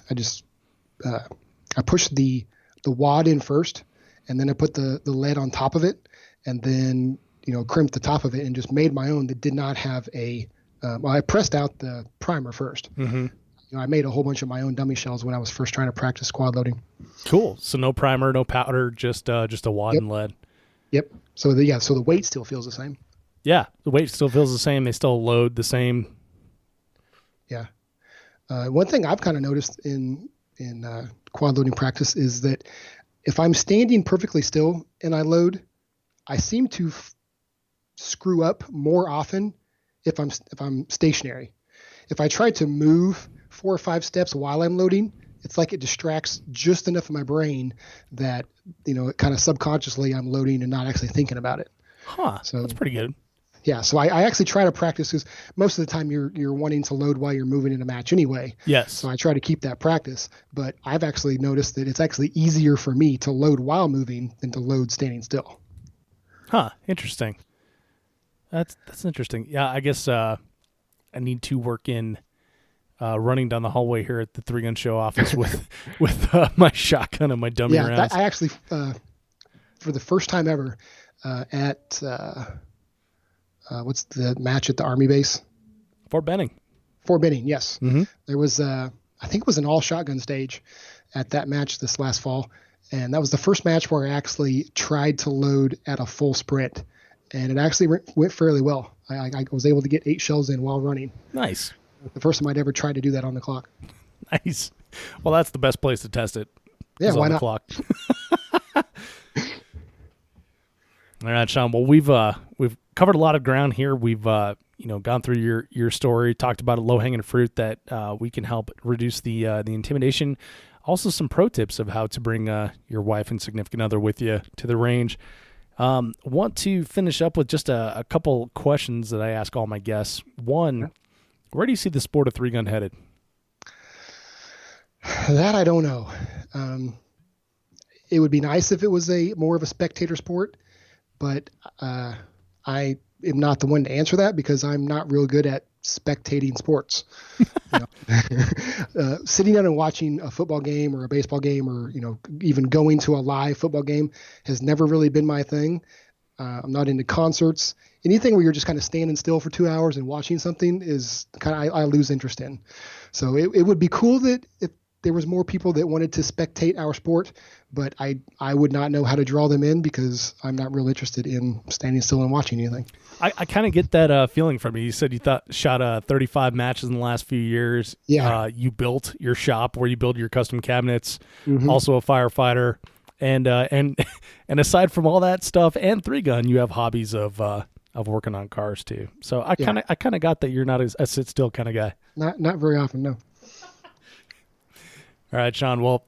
pushed the wad in first, and then I put the lead on top of it, and then crimped the top of it and just made my own that did not have a I pressed out the primer first. Mm-hmm. I made a whole bunch of my own dummy shells when I was first trying to practice quad loading. Cool. So no primer, no powder, just a wad and lead. Yep. So the weight still feels the same. Yeah, the weight still feels the same. They still load the same. Yeah. One thing I've kind of noticed in quad loading practice is that if I'm standing perfectly still and I load, I seem to screw up more often if I'm stationary. If I try to move 4 or 5 steps while I'm loading, it's like it distracts just enough of my brain that it kind of subconsciously I'm loading and not actually thinking about it. Huh. So that's pretty good. Yeah, so I actually try to practice, because most of the time you're wanting to load while you're moving in a match anyway. Yes. So I try to keep that practice, but I've actually noticed that it's actually easier for me to load while moving than to load standing still. Huh. Interesting. That's interesting. Yeah, I guess I need to work in running down the hallway here at the 3-Gun Show office with my shotgun and my dummy rounds. I actually for the first time ever at what's the match at the Army base? Fort Benning, yes. Mm-hmm. There was, I think it was an all shotgun stage at that match this last fall. And that was the first match where I actually tried to load at a full sprint. And it actually went fairly well. I was able to get 8 shells in while running. Nice. The first time I'd ever tried to do that on the clock. Nice. Well, that's the best place to test it. Yeah, why on not? The clock. All right, Shaun. Well, we've covered a lot of ground here. We've gone through your story, talked about a low-hanging fruit that we can help reduce the intimidation. Also, some pro tips of how to bring your wife and significant other with you to the range. Want to finish up with just a couple questions that I ask all my guests. One, where do you see the sport of 3-gun headed? That I don't know. It would be nice if it was more of a spectator sport, but I am not the one to answer that, because I'm not real good at spectating sports. Sitting down and watching a football game or a baseball game, or even going to a live football game, has never really been my thing. I'm not into concerts. Anything where you're just kind of standing still for 2 hours and watching something is kind of I lose interest in. So it would be cool that if there was more people that wanted to spectate our sport, but I would not know how to draw them in, because I'm not real interested in standing still and watching anything. I kind of get that feeling from you. You said you shot 35 matches in the last few years. Yeah. You built your shop where you build your custom cabinets. Mm-hmm. Also a firefighter, and aside from all that stuff and 3-gun, you have hobbies of working on cars too. So I kind of got that you're not a sit still kind of guy. Not very often, no. All right, Shaun. Well,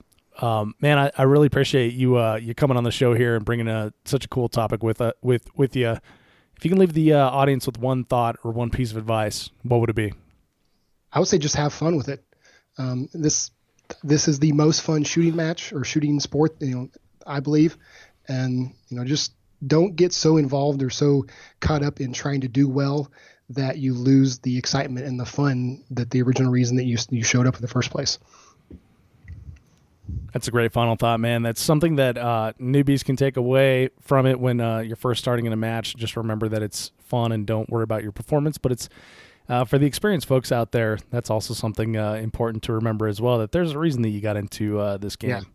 man, I really appreciate you coming on the show here and bringing such a cool topic with you. If you can leave the audience with one thought or one piece of advice, what would it be? I would say just have fun with it. This is the most fun shooting match or shooting sport, I believe, and just don't get so involved or so caught up in trying to do well that you lose the excitement and the fun that the original reason that you showed up in the first place. That's a great final thought, man. That's something that newbies can take away from it when you're first starting in a match. Just remember that it's fun and don't worry about your performance. But it's for the experienced folks out there, that's also something important to remember as well, that there's a reason that you got into this game.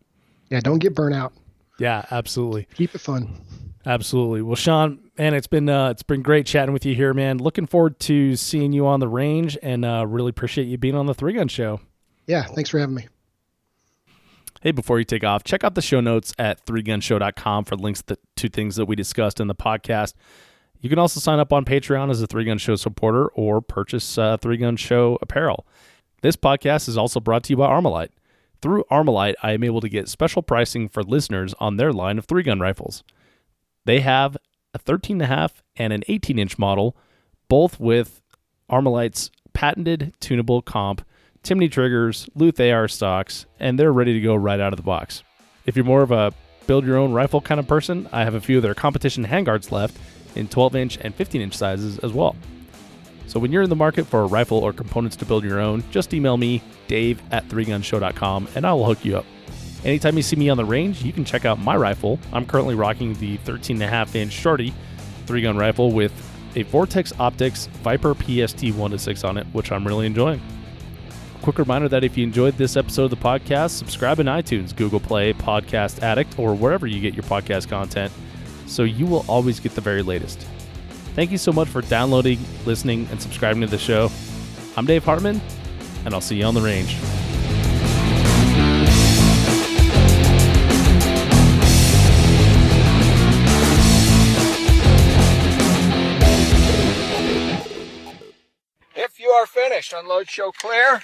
Yeah, don't get burnt out. Yeah, absolutely. Keep it fun. Absolutely. Well, Shaun, man, it's been great chatting with you here, man. Looking forward to seeing you on the range, and really appreciate you being on the 3 Gun Show. Yeah, thanks for having me. Hey, before you take off, check out the show notes at 3gunshow.com for links to things that we discussed in the podcast. You can also sign up on Patreon as a 3 Gun Show supporter or purchase 3 Gun Show apparel. This podcast is also brought to you by Armalite. Through Armalite, I am able to get special pricing for listeners on their line of 3 gun rifles. They have a 13.5 and an 18-inch model, both with Armalite's patented tunable comp, Timney triggers, Luth AR stocks, and they're ready to go right out of the box. If you're more of a build-your-own rifle kind of person, I have a few of their competition handguards left in 12-inch and 15-inch sizes as well. So when you're in the market for a rifle or components to build your own, just email me, dave@3gunshow.com, and I will hook you up. Anytime you see me on the range, you can check out my rifle. I'm currently rocking the 13.5-inch Shorty 3-gun rifle with a Vortex Optics Viper PST 1-6 on it, which I'm really enjoying. Quick reminder that if you enjoyed this episode of the podcast, subscribe in iTunes, Google Play, Podcast Addict, or wherever you get your podcast content, so you will always get the very latest. Thank you so much for downloading, listening, and subscribing to the show. I'm Dave Hartman, and I'll see you on the range. If you are finished, unload, show clear.